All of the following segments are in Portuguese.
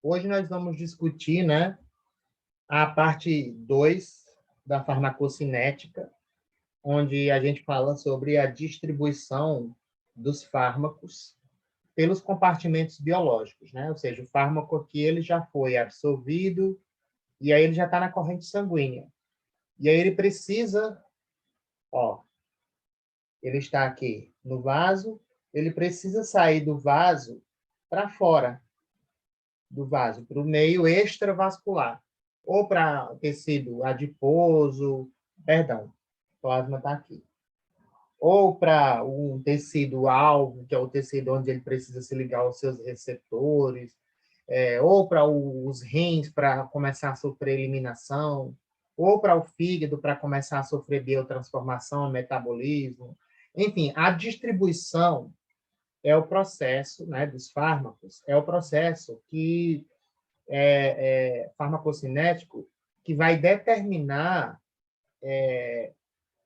Hoje nós vamos discutir, né, a parte 2 da farmacocinética, onde a gente fala sobre a distribuição dos fármacos pelos compartimentos biológicos, né? Ou seja, o fármaco aqui ele já foi absorvido e aí ele já está na corrente sanguínea. E aí ele precisa, ó, ele está aqui no vaso, ele precisa sair do vaso para fora do vaso, para o meio extravascular, ou para tecido adiposo, perdão, o plasma está aqui, ou para um tecido alvo, que é o tecido onde ele precisa se ligar aos seus receptores, ou para os rins para começar a sofrer eliminação, ou para o fígado para começar a sofrer biotransformação, metabolismo. Enfim, a distribuição é o processo, né, dos fármacos, é o processo que farmacocinético que vai determinar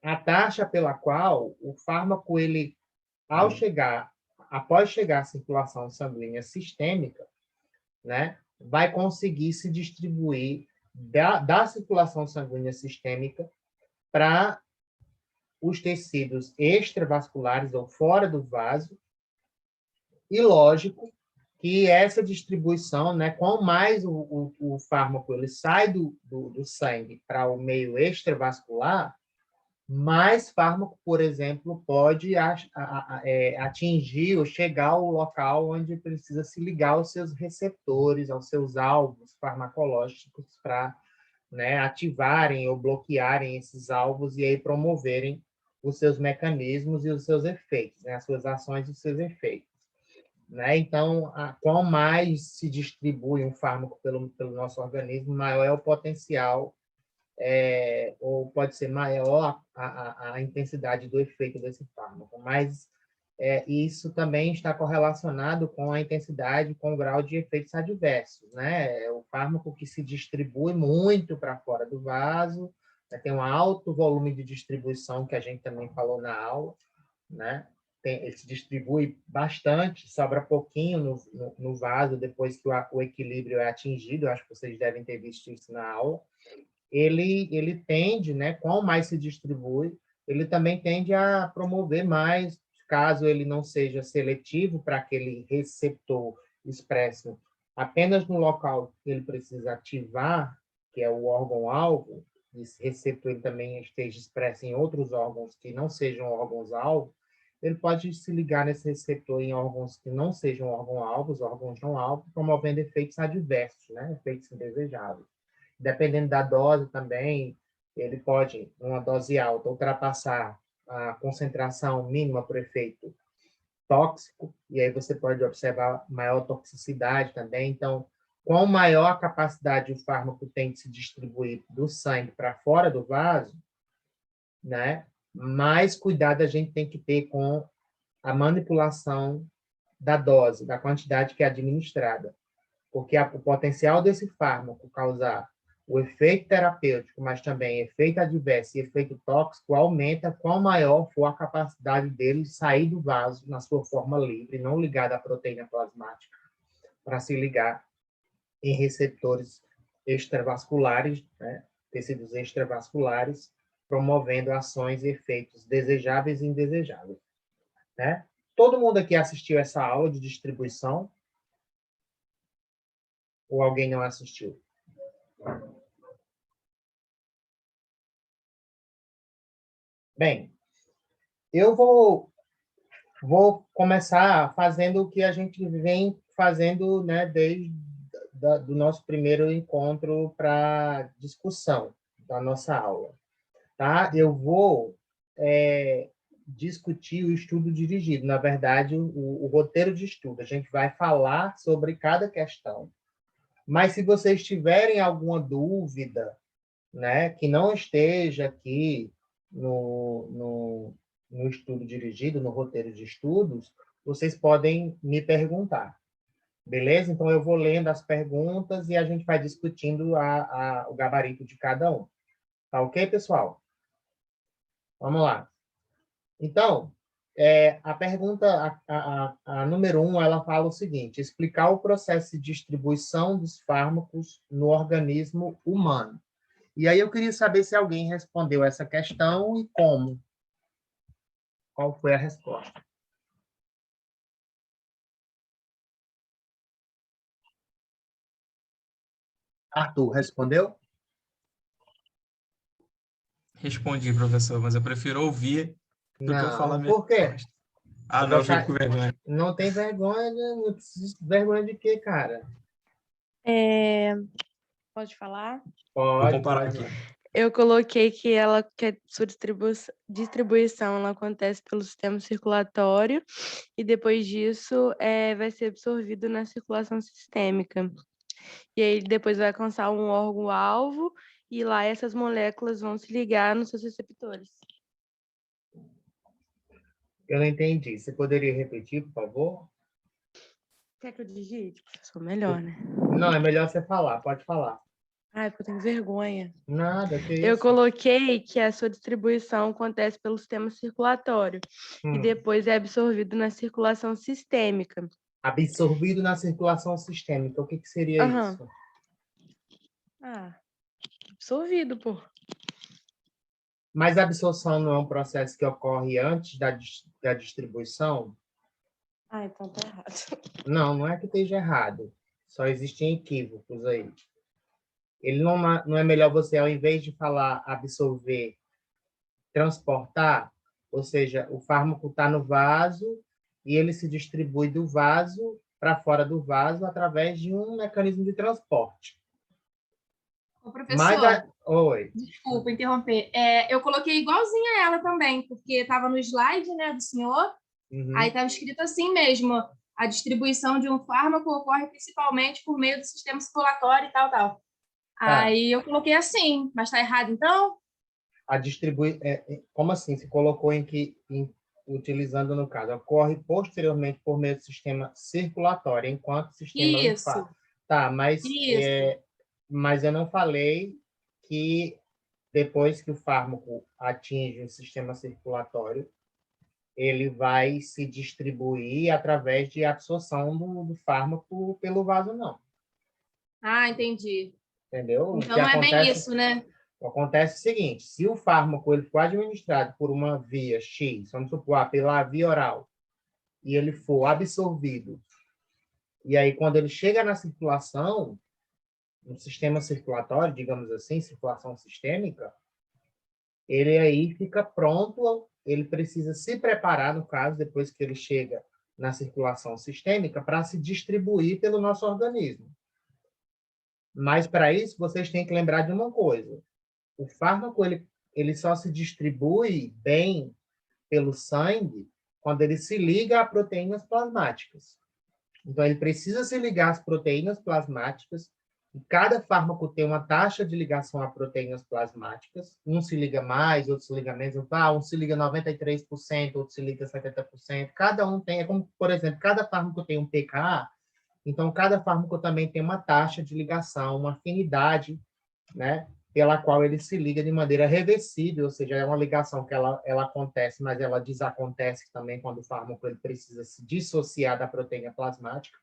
a taxa pela qual o fármaco, ele, ao chegar, após chegar à circulação sanguínea sistêmica, né, vai conseguir se distribuir da circulação sanguínea sistêmica para os tecidos extravasculares ou fora do vaso. E lógico que essa distribuição, né, quanto mais o fármaco ele sai do sangue para o meio extravascular, mais fármaco, por exemplo, pode atingir ou chegar ao local onde precisa se ligar aos seus receptores, aos seus alvos farmacológicos para, né, ativarem ou bloquearem esses alvos e aí promoverem os seus mecanismos e os seus efeitos, né, as suas ações e os seus efeitos. Né? Então, quanto mais se distribui um fármaco pelo nosso organismo, maior é o potencial, ou pode ser maior a intensidade do efeito desse fármaco. Mas isso também está correlacionado com a intensidade, com o grau de efeitos adversos. Né? O fármaco que se distribui muito para fora do vaso, né? Tem um alto volume de distribuição, que a gente também falou na aula, né? Ele se distribui bastante, sobra pouquinho no vaso depois que o equilíbrio é atingido. Eu acho que vocês devem ter visto isso na aula. Ele tende, né, quanto mais se distribui, ele também tende a promover mais, caso ele não seja seletivo para aquele receptor expresso apenas no local que ele precisa ativar, que é o órgão-alvo, esse receptor ele também esteja expresso em outros órgãos que não sejam órgãos-alvo, ele pode se ligar nesse receptor em órgãos que não sejam órgão-alvos, órgãos não-alvo, promovendo efeitos adversos, né? Efeitos indesejáveis. Dependendo da dose também, ele pode, uma dose alta, ultrapassar a concentração mínima por efeito tóxico, e aí você pode observar maior toxicidade também. Então, quanto maior a capacidade o fármaco tem de se distribuir do sangue para fora do vaso, né, mais cuidado a gente tem que ter com a manipulação da dose, da quantidade que é administrada. Porque o potencial desse fármaco causar o efeito terapêutico, mas também efeito adverso e efeito tóxico, aumenta quanto maior for a capacidade dele de sair do vaso na sua forma livre, não ligada à proteína plasmática, para se ligar em receptores extravasculares, né, tecidos extravasculares, promovendo ações e efeitos desejáveis e indesejáveis. Né? Todo mundo aqui assistiu essa aula de distribuição? Ou alguém não assistiu? Bem, eu vou começar fazendo o que a gente vem fazendo, né, desde do nosso primeiro encontro para discussão da nossa aula. Tá? Eu vou discutir o estudo dirigido, na verdade, o roteiro de estudo. A gente vai falar sobre cada questão. Mas se vocês tiverem alguma dúvida, né, que não esteja aqui no estudo dirigido, no roteiro de estudos, vocês podem me perguntar. Beleza? Então, eu vou lendo as perguntas e a gente vai discutindo o gabarito de cada um. Tá ok, pessoal? Vamos lá. Então, A pergunta, a número 1, ela fala o seguinte: explicar o processo de distribuição dos fármacos no organismo humano. E aí eu queria saber se alguém respondeu essa questão e como. Qual foi a resposta? Arthur, respondeu? Respondi, professor, mas eu prefiro ouvir do que eu falar Não. minha Por quê? resposta. Ah, Eu vou não, eu fico achar... com vergonha. Não tem vergonha, não precisa vergonha de quê, cara? Pode falar? Vou Pode, comparar pode. aqui. Eu coloquei que sua distribuição ela acontece pelo sistema circulatório e depois disso vai ser absorvido na circulação sistêmica. E aí depois vai alcançar um órgão-alvo e lá essas moléculas vão se ligar nos seus receptores. Eu não entendi. Você poderia repetir, por favor? Quer que eu digite, professor? Melhor, né? Não, é melhor você falar. Pode falar. Ai, porque eu tenho vergonha. Nada, que Eu isso. coloquei que a sua distribuição acontece pelo sistema circulatório e depois é absorvido na circulação sistêmica. Absorvido na circulação sistêmica. O que seria Aham. isso? Absorvido, pô. Mas a absorção não é um processo que ocorre antes da distribuição? Então tá errado. Não, não é que esteja errado. Só existem equívocos aí. Ele não é melhor você, ao invés de falar absorver, transportar? Ou seja, o fármaco está no vaso e ele se distribui do vaso para fora do vaso através de um mecanismo de transporte. Ô, professor, Oi. desculpa interromper. Eu coloquei igualzinha a ela também, porque estava no slide, né, do senhor, aí estava escrito assim mesmo: a distribuição de um fármaco ocorre principalmente por meio do sistema circulatório e tal, tal. Aí eu coloquei assim, mas está errado então? Como assim? Se colocou utilizando, no caso, ocorre posteriormente por meio do sistema circulatório, enquanto sistema Isso, linfático. Tá, isso. mas eu não falei que depois que o fármaco atinge o sistema circulatório, ele vai se distribuir através de absorção do fármaco pelo vaso, não. Entendi. Entendeu? O Então que não é bem acontece, isso, né? acontece o seguinte: se o fármaco ele for administrado por uma via X, vamos supor, pela via oral, e ele for absorvido, e aí quando ele chega na circulação, no sistema circulatório, digamos assim, circulação sistêmica, ele aí fica pronto, ele precisa se preparar, no caso, depois que ele chega na circulação sistêmica, para se distribuir pelo nosso organismo. Mas, para isso, vocês têm que lembrar de uma coisa: o fármaco ele só se distribui bem pelo sangue quando ele se liga a proteínas plasmáticas. Então, ele precisa se ligar às proteínas plasmáticas. E cada fármaco tem uma taxa de ligação a proteínas plasmáticas. Um se liga mais, outro se liga menos. Um se liga 93%, outro se liga 70%. Cada um tem, é como, por exemplo, cada fármaco tem um pKa, então cada fármaco também tem uma taxa de ligação, uma afinidade, né, pela qual ele se liga de maneira reversível, ou seja, é uma ligação que ela acontece, mas ela desacontece também quando o fármaco ele precisa se dissociar da proteína plasmática.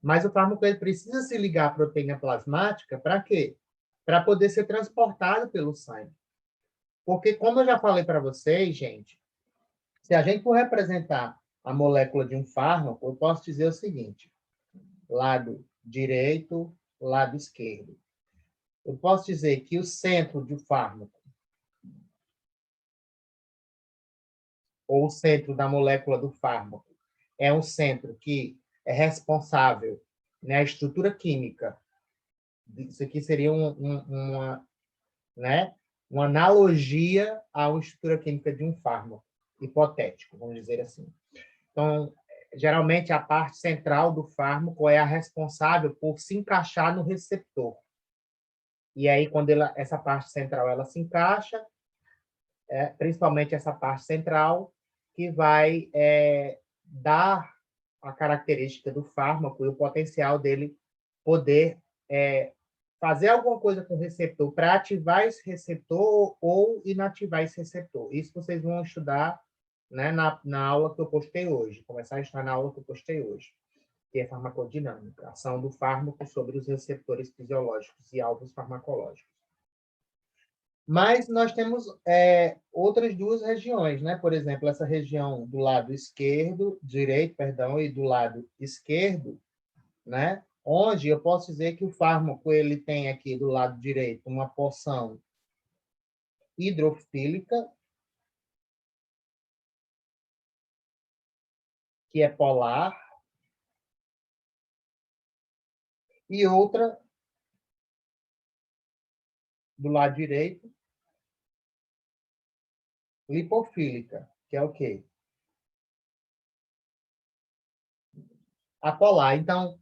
Mas o fármaco ele precisa se ligar à proteína plasmática para quê? Para poder ser transportado pelo sangue. Porque, como eu já falei para vocês, gente, se a gente for representar a molécula de um fármaco, eu posso dizer o seguinte: lado direito, lado esquerdo. Eu posso dizer que o centro do fármaco, ou o centro da molécula do fármaco, é um centro que é responsável, né, a estrutura química. Isso aqui seria né, uma analogia à estrutura química de um fármaco, hipotético, vamos dizer assim. Então, geralmente, a parte central do fármaco é a responsável por se encaixar no receptor. E aí, quando essa parte central ela se encaixa, principalmente essa parte central, que vai dar a característica do fármaco e o potencial dele poder fazer alguma coisa com o receptor para ativar esse receptor ou inativar esse receptor. Isso vocês vão estudar né, na aula que eu postei hoje, começar a estudar na aula que eu postei hoje, que é farmacodinâmica, ação do fármaco sobre os receptores fisiológicos e alvos farmacológicos. Mas nós temos outras duas regiões, né? Por exemplo, essa região do lado direito, e do lado esquerdo, né? Onde eu posso dizer que o fármaco ele tem aqui do lado direito uma porção hidrofílica, que é polar, e outra do lado direito, lipofílica, que é o quê? Apolar. Então,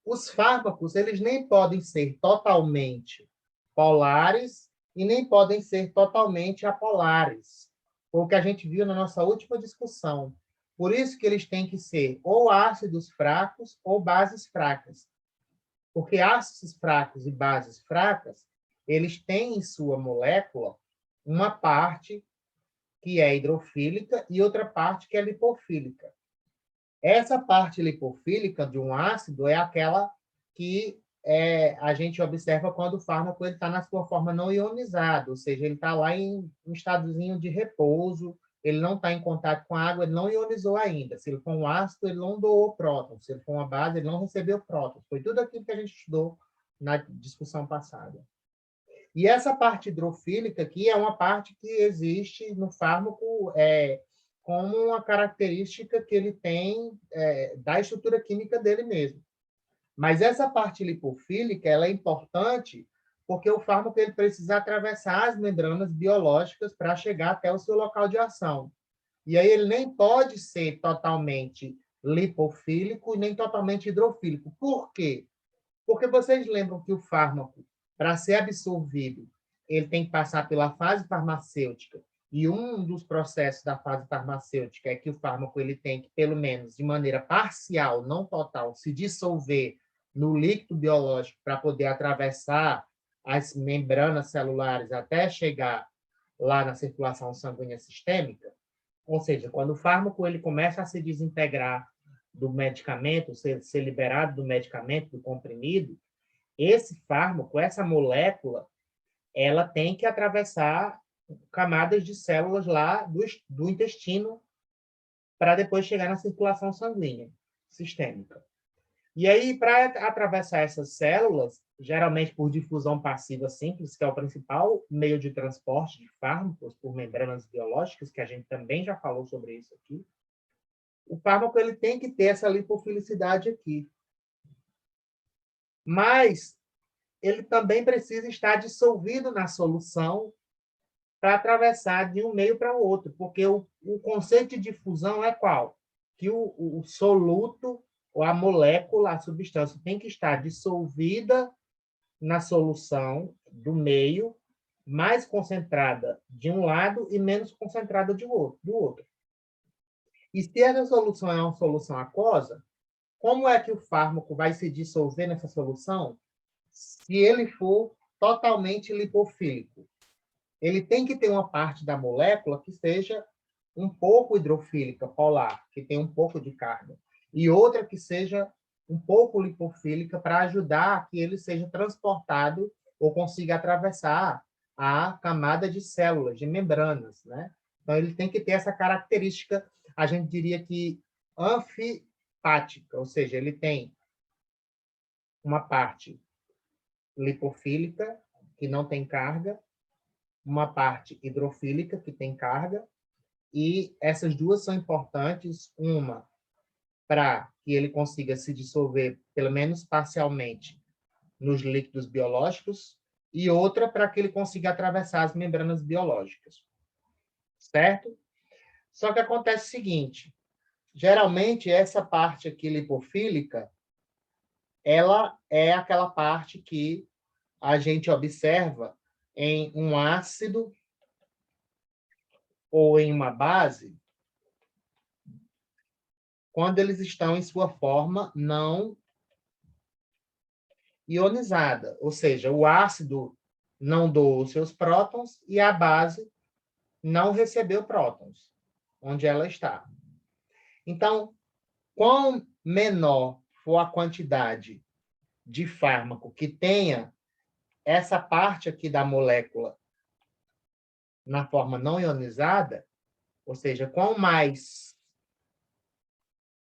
os fármacos, eles nem podem ser totalmente polares e nem podem ser totalmente apolares. Foi o que a gente viu na nossa última discussão. Por isso que eles têm que ser ou ácidos fracos ou bases fracas. Porque ácidos fracos e bases fracas, eles têm em sua molécula uma parte que é hidrofílica e outra parte que é lipofílica. Essa parte lipofílica de um ácido é aquela que a gente observa quando o fármaco está na sua forma não ionizada, ou seja, ele está lá em um estadozinho de repouso, ele não está em contato com a água, ele não ionizou ainda. Se ele for um ácido, ele não doou prótons. Se ele for uma base, ele não recebeu prótons. Foi tudo aquilo que a gente estudou na discussão passada. E essa parte hidrofílica aqui é uma parte que existe no fármaco como uma característica que ele tem da estrutura química dele mesmo. Mas essa parte lipofílica ela é importante porque o fármaco ele precisa atravessar as membranas biológicas para chegar até o seu local de ação. E aí ele nem pode ser totalmente lipofílico nem totalmente hidrofílico. Por quê? Porque vocês lembram que o fármaco, para ser absorvido, ele tem que passar pela fase farmacêutica. E um dos processos da fase farmacêutica é que o fármaco ele tem que, pelo menos de maneira parcial, não total, se dissolver no líquido biológico para poder atravessar as membranas celulares até chegar lá na circulação sanguínea sistêmica. Ou seja, quando o fármaco ele começa a se desintegrar do medicamento, ser liberado do medicamento, do comprimido, esse fármaco, essa molécula, ela tem que atravessar camadas de células lá do intestino para depois chegar na circulação sanguínea sistêmica. E aí, para atravessar essas células, geralmente por difusão passiva simples, que é o principal meio de transporte de fármacos por membranas biológicas, que a gente também já falou sobre isso aqui, o fármaco ele tem que ter essa lipofilicidade aqui. Mas ele também precisa estar dissolvido na solução para atravessar de um meio para o outro, porque o conceito de difusão é qual? Que o soluto, ou a molécula, a substância, tem que estar dissolvida na solução do meio, mais concentrada de um lado e menos concentrada do outro. E se essa solução é uma solução aquosa, como é que o fármaco vai se dissolver nessa solução se ele for totalmente lipofílico? Ele tem que ter uma parte da molécula que seja um pouco hidrofílica, polar, que tem um pouco de carga, e outra que seja um pouco lipofílica para ajudar a que ele seja transportado ou consiga atravessar a camada de células, de membranas, né? Então, ele tem que ter essa característica, a gente diria que anfipática, ou seja, ele tem uma parte lipofílica, que não tem carga, uma parte hidrofílica, que tem carga, e essas duas são importantes, uma para que ele consiga se dissolver, pelo menos parcialmente, nos líquidos biológicos, e outra para que ele consiga atravessar as membranas biológicas. Certo? Só que acontece o seguinte, geralmente essa parte aqui lipofílica, ela é aquela parte que a gente observa em um ácido ou em uma base, quando eles estão em sua forma não ionizada, ou seja, o ácido não doou os seus prótons e a base não recebeu prótons. onde ela está. Então, quanto menor for a quantidade de fármaco que tenha essa parte aqui da molécula na forma não ionizada, ou seja, quanto mais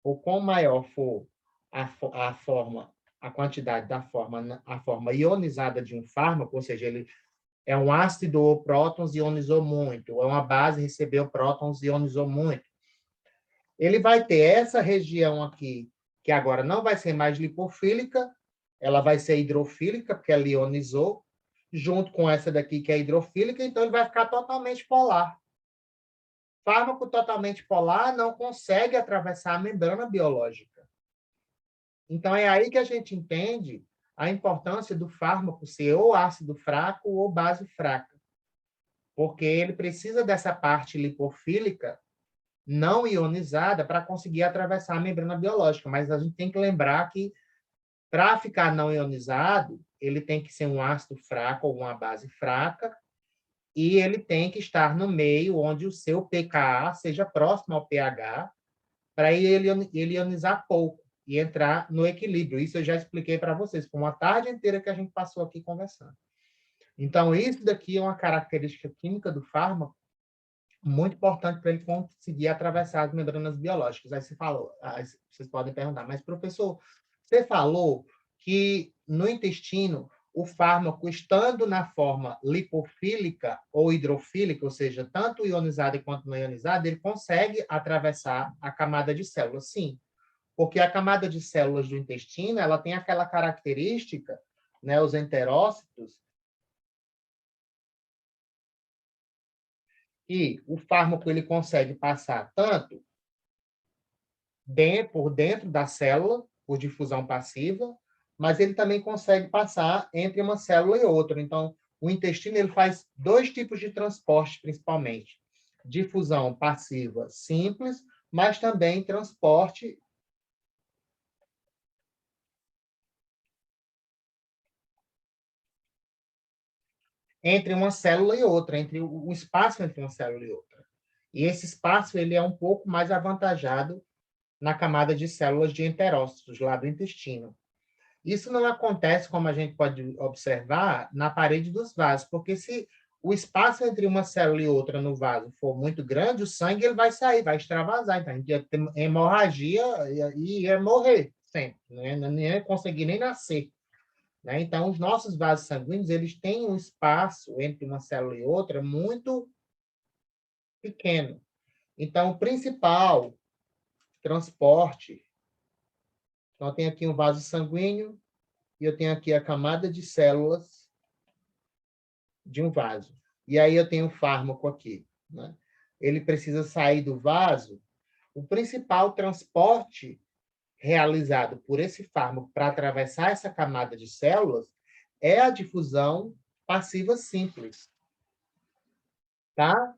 ou quanto maior for a quantidade da a forma ionizada de um fármaco, ou seja, ele é um ácido ou prótons ionizou muito, é uma base recebeu prótons ionizou muito. Ele vai ter essa região aqui, que agora não vai ser mais lipofílica, ela vai ser hidrofílica, porque ela ionizou, junto com essa daqui, que é hidrofílica, então ele vai ficar totalmente polar. Fármaco totalmente polar não consegue atravessar a membrana biológica. Então, é aí que a gente entende a importância do fármaco ser ou ácido fraco ou base fraca, porque ele precisa dessa parte lipofílica não ionizada para conseguir atravessar a membrana biológica. Mas a gente tem que lembrar que, para ficar não ionizado, ele tem que ser um ácido fraco ou uma base fraca, e ele tem que estar no meio onde o seu pKa seja próximo ao pH, para ele ionizar pouco e entrar no equilíbrio. Isso eu já expliquei para vocês, foi uma tarde inteira que a gente passou aqui conversando. Então, isso daqui é uma característica química do fármaco muito importante para ele conseguir atravessar as membranas biológicas. Aí você falou, vocês podem perguntar, mas professor, você falou que no intestino o fármaco, estando na forma lipofílica ou hidrofílica, ou seja, tanto ionizada quanto não ionizada, ele consegue atravessar a camada de células. Sim, porque a camada de células do intestino ela tem aquela característica, né, os enterócitos, e o fármaco ele consegue passar tanto por dentro da célula, por difusão passiva, mas ele também consegue passar entre uma célula e outra. Então, o intestino ele faz dois tipos de transporte, principalmente. Difusão passiva simples, mas também transporte entre uma célula e outra, entre o espaço entre uma célula e outra. E esse espaço ele é um pouco mais avantajado na camada de células de enterócitos, lá do intestino. Isso não acontece, como a gente pode observar, na parede dos vasos, porque se o espaço entre uma célula e outra no vaso for muito grande, o sangue ele vai sair, vai extravasar. Então, a gente ia ter hemorragia e ia morrer sempre, né? Não ia conseguir nem nascer. Né? Então, os nossos vasos sanguíneos eles têm um espaço entre uma célula e outra muito pequeno. Então, o principal transporte, então, eu tenho aqui um vaso sanguíneo e eu tenho aqui a camada de células de um vaso. E aí eu tenho um fármaco aqui. Né? Ele precisa sair do vaso. O principal transporte realizado por esse fármaco para atravessar essa camada de células é a difusão passiva simples. Tá?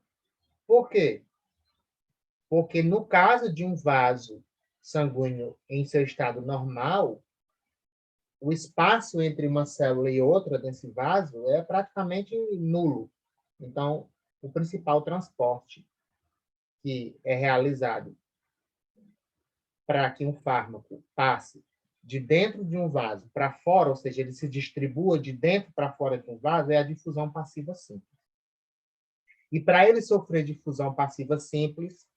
Por quê? Porque no caso de um vaso sanguíneo em seu estado normal, o espaço entre uma célula e outra desse vaso é praticamente nulo. Então, o principal transporte que é realizado para que um fármaco passe de dentro de um vaso para fora, ou seja, ele se distribua de dentro para fora de um vaso, é a difusão passiva simples. E para ele sofrer difusão passiva simples,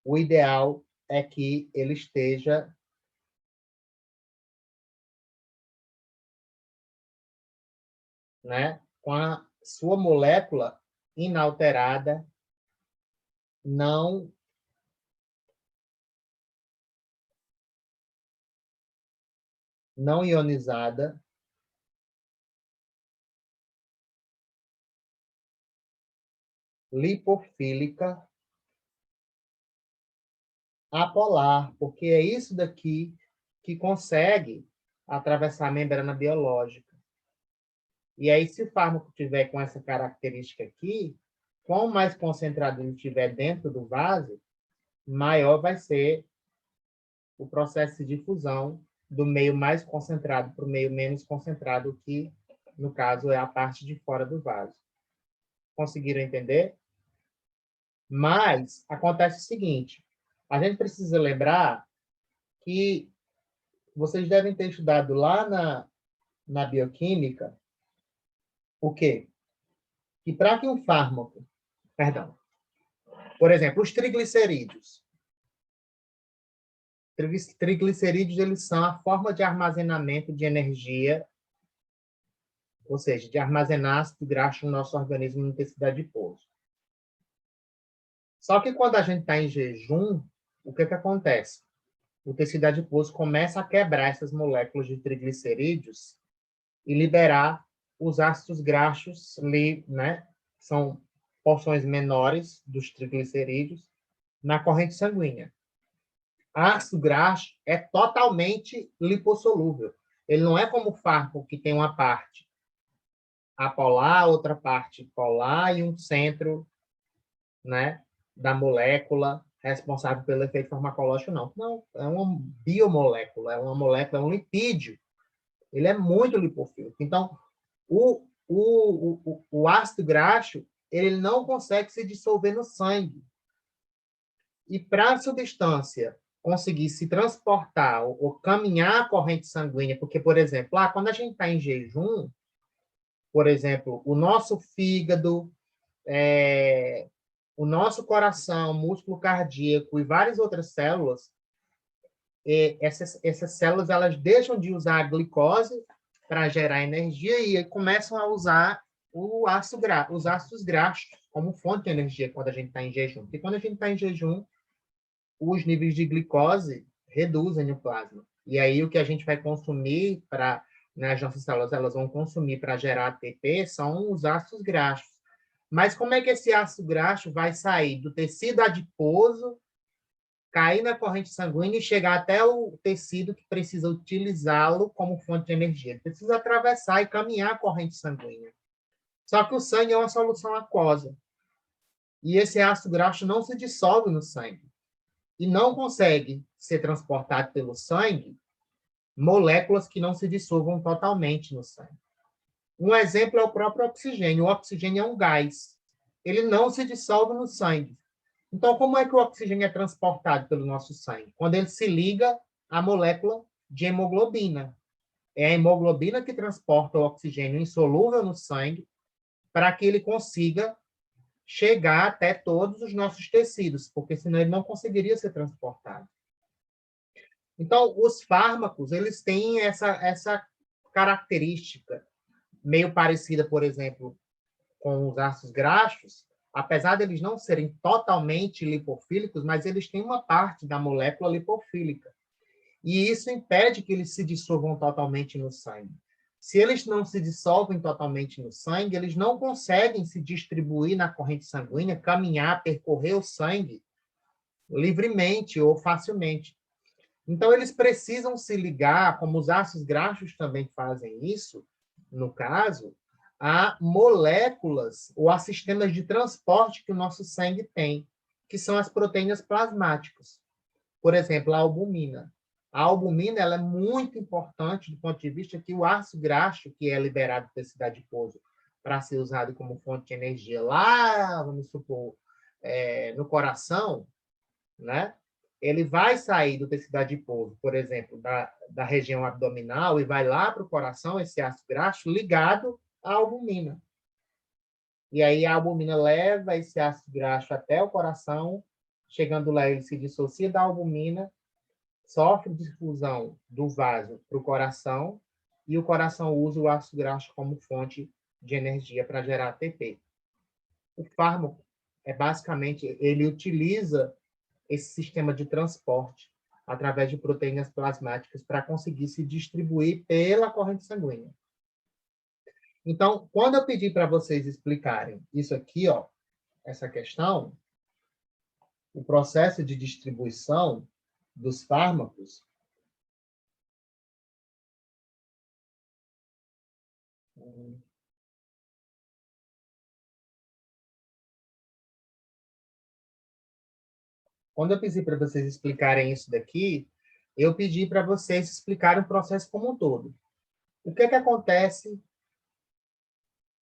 o ideal é que ele esteja com a sua molécula inalterada, não ionizada, lipofílica, apolar, porque é isso daqui que consegue atravessar a membrana biológica. E aí, se o fármaco tiver com essa característica aqui, quanto mais concentrado ele estiver dentro do vaso, maior vai ser o processo de difusão do meio mais concentrado para o meio menos concentrado, que, no caso, é a parte de fora do vaso. Conseguiram entender? Mas acontece o seguinte, a gente precisa lembrar que vocês devem ter estudado lá na bioquímica o quê? Que para que um fármaco, perdão, por exemplo, os triglicerídeos. Triglicerídeos, eles são a forma de armazenamento de energia, ou seja, de armazenar ácido graxo no nosso organismo em tecido adiposo. Só que quando a gente está em jejum, o que acontece? O tecido adiposo começa a quebrar essas moléculas de triglicerídeos e liberar os ácidos graxos, né? São porções menores dos triglicerídeos na corrente sanguínea. Ácido graxo é totalmente lipossolúvel. Ele não é como o fármaco, que tem uma parte apolar, outra parte polar e um centro, né, da molécula responsável pelo efeito farmacológico, não. Não, é uma biomolécula, é uma molécula, é um lipídio. Ele é muito lipofílico. Então, o ácido graxo, ele não consegue se dissolver no sangue. E para a substância conseguir se transportar ou caminhar a corrente sanguínea, porque, por exemplo, quando a gente está em jejum, por exemplo, o nosso fígado, o nosso coração, músculo cardíaco e várias outras células, essas células elas deixam de usar a glicose para gerar energia e começam a usar os ácidos graxos como fonte de energia quando a gente está em jejum. Porque quando a gente está em jejum, os níveis de glicose reduzem no plasma. E aí o que a gente vai consumir para, né, as nossas células elas vão consumir para gerar ATP são os ácidos graxos. Mas como é que esse ácido graxo vai sair do tecido adiposo, cair na corrente sanguínea e chegar até o tecido que precisa utilizá-lo como fonte de energia? Ele precisa atravessar e caminhar a corrente sanguínea. Só que o sangue é uma solução aquosa. E esse ácido graxo não se dissolve no sangue. E não consegue ser transportado pelo sangue moléculas que não se dissolvam totalmente no sangue. Um exemplo é o próprio oxigênio. O oxigênio é um gás. Ele não se dissolve no sangue. Então, como é que o oxigênio é transportado pelo nosso sangue? Quando ele se liga à molécula de hemoglobina. É a hemoglobina que transporta o oxigênio insolúvel no sangue para que ele consiga chegar até todos os nossos tecidos, porque senão ele não conseguiria ser transportado. Então, os fármacos, eles têm essa característica meio parecida, por exemplo, com os ácidos graxos, apesar de eles não serem totalmente lipofílicos, mas eles têm uma parte da molécula lipofílica. E isso impede que eles se dissolvam totalmente no sangue. Se eles não se dissolvem totalmente no sangue, eles não conseguem se distribuir na corrente sanguínea, caminhar, percorrer o sangue livremente ou facilmente. Então, eles precisam se ligar, como os ácidos graxos também fazem isso, no caso, a moléculas ou a sistemas de transporte que o nosso sangue tem, que são as proteínas plasmáticas. Por exemplo, a albumina. A albumina ela é muito importante do ponto de vista que o ácido graxo, que é liberado do tecido adiposo para ser usado como fonte de energia lá, vamos supor, no coração, né? Ele vai sair do tecido adiposo, por exemplo, da região abdominal e vai lá para o coração, esse ácido graxo, ligado à albumina. E aí a albumina leva esse ácido graxo até o coração, chegando lá ele se dissocia da albumina, sofre difusão do vaso para o coração e o coração usa o ácido graxo como fonte de energia para gerar ATP. O fármaco basicamente, ele utiliza esse sistema de transporte através de proteínas plasmáticas para conseguir se distribuir pela corrente sanguínea. Então, quando eu pedi para vocês explicarem isso aqui, ó, essa questão, o processo de distribuição dos fármacos, quando eu pedi para vocês explicarem isso daqui, eu pedi para vocês explicarem o processo como um todo. O que acontece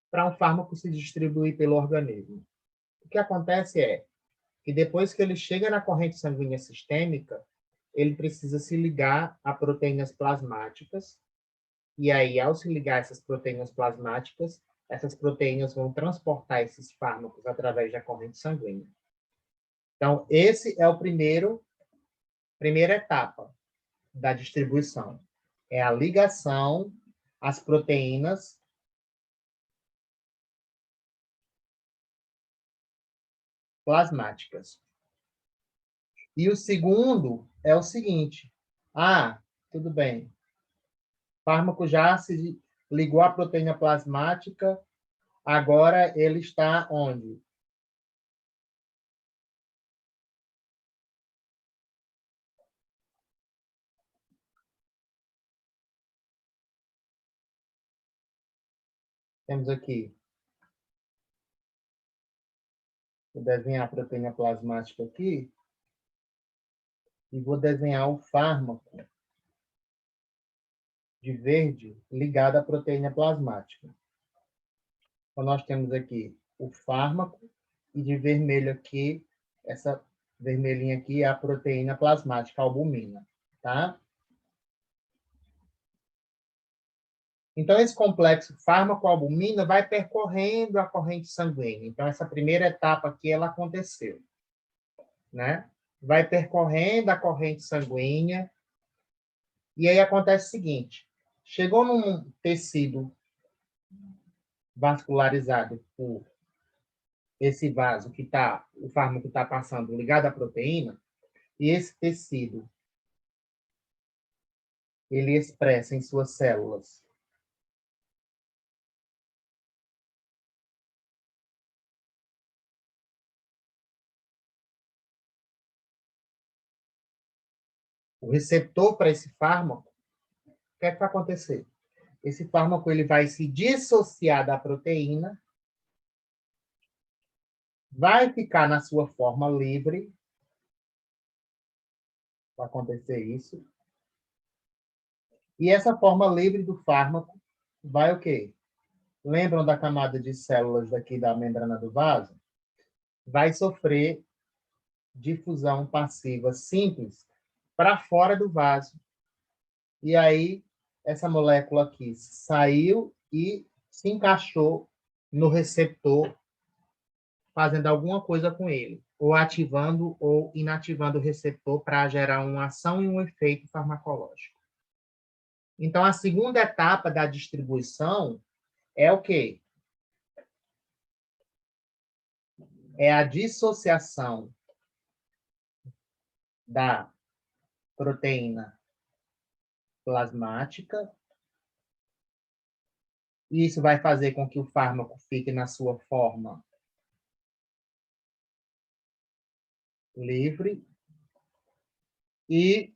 para um fármaco se distribuir pelo organismo? O que acontece é, que depois que ele chega na corrente sanguínea sistêmica, ele precisa se ligar a proteínas plasmáticas, e aí, ao se ligar a essas proteínas plasmáticas, essas proteínas vão transportar esses fármacos através da corrente sanguínea. Então, esse é o primeira etapa da distribuição. É a ligação às proteínas plasmáticas. E o segundo é o seguinte: tudo bem. O fármaco já se ligou à proteína plasmática, agora ele está onde? Temos aqui. Vou desenhar a proteína plasmática aqui e vou desenhar o fármaco de verde ligado à proteína plasmática. Então, nós temos aqui o fármaco e de vermelho aqui, essa vermelhinha aqui é a proteína plasmática, a albumina, tá? Então, esse complexo fármaco-albumina vai percorrendo a corrente sanguínea. Então, essa primeira etapa aqui, ela aconteceu, né? Vai percorrendo a corrente sanguínea, e aí acontece o seguinte: chegou num tecido vascularizado por esse vaso que o fármaco está passando ligado à proteína, e esse tecido, ele expressa em suas células o receptor para esse fármaco. O que é que vai acontecer? Esse fármaco ele vai se dissociar da proteína, vai ficar na sua forma livre, vai acontecer isso, e essa forma livre do fármaco vai o quê? Lembram da camada de células daqui da membrana do vaso? Vai sofrer difusão passiva simples para fora do vaso. E aí, essa molécula aqui saiu e se encaixou no receptor, fazendo alguma coisa com ele, ou ativando ou inativando o receptor para gerar uma ação e um efeito farmacológico. Então, a segunda etapa da distribuição é o quê? É a dissociação da proteína plasmática. E isso vai fazer com que o fármaco fique na sua forma livre. E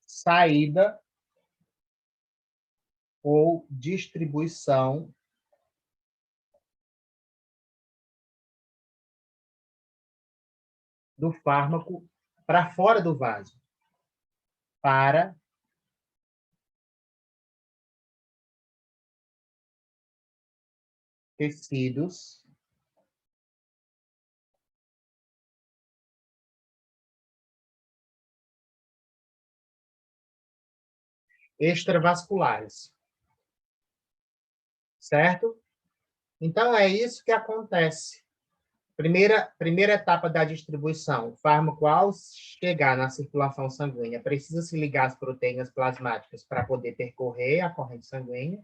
saída ou distribuição do fármaco para fora do vaso, para tecidos extravasculares. Certo? Então, é isso que acontece. Primeira etapa da distribuição. O fármaco, ao chegar na circulação sanguínea, precisa se ligar às proteínas plasmáticas para poder percorrer a corrente sanguínea.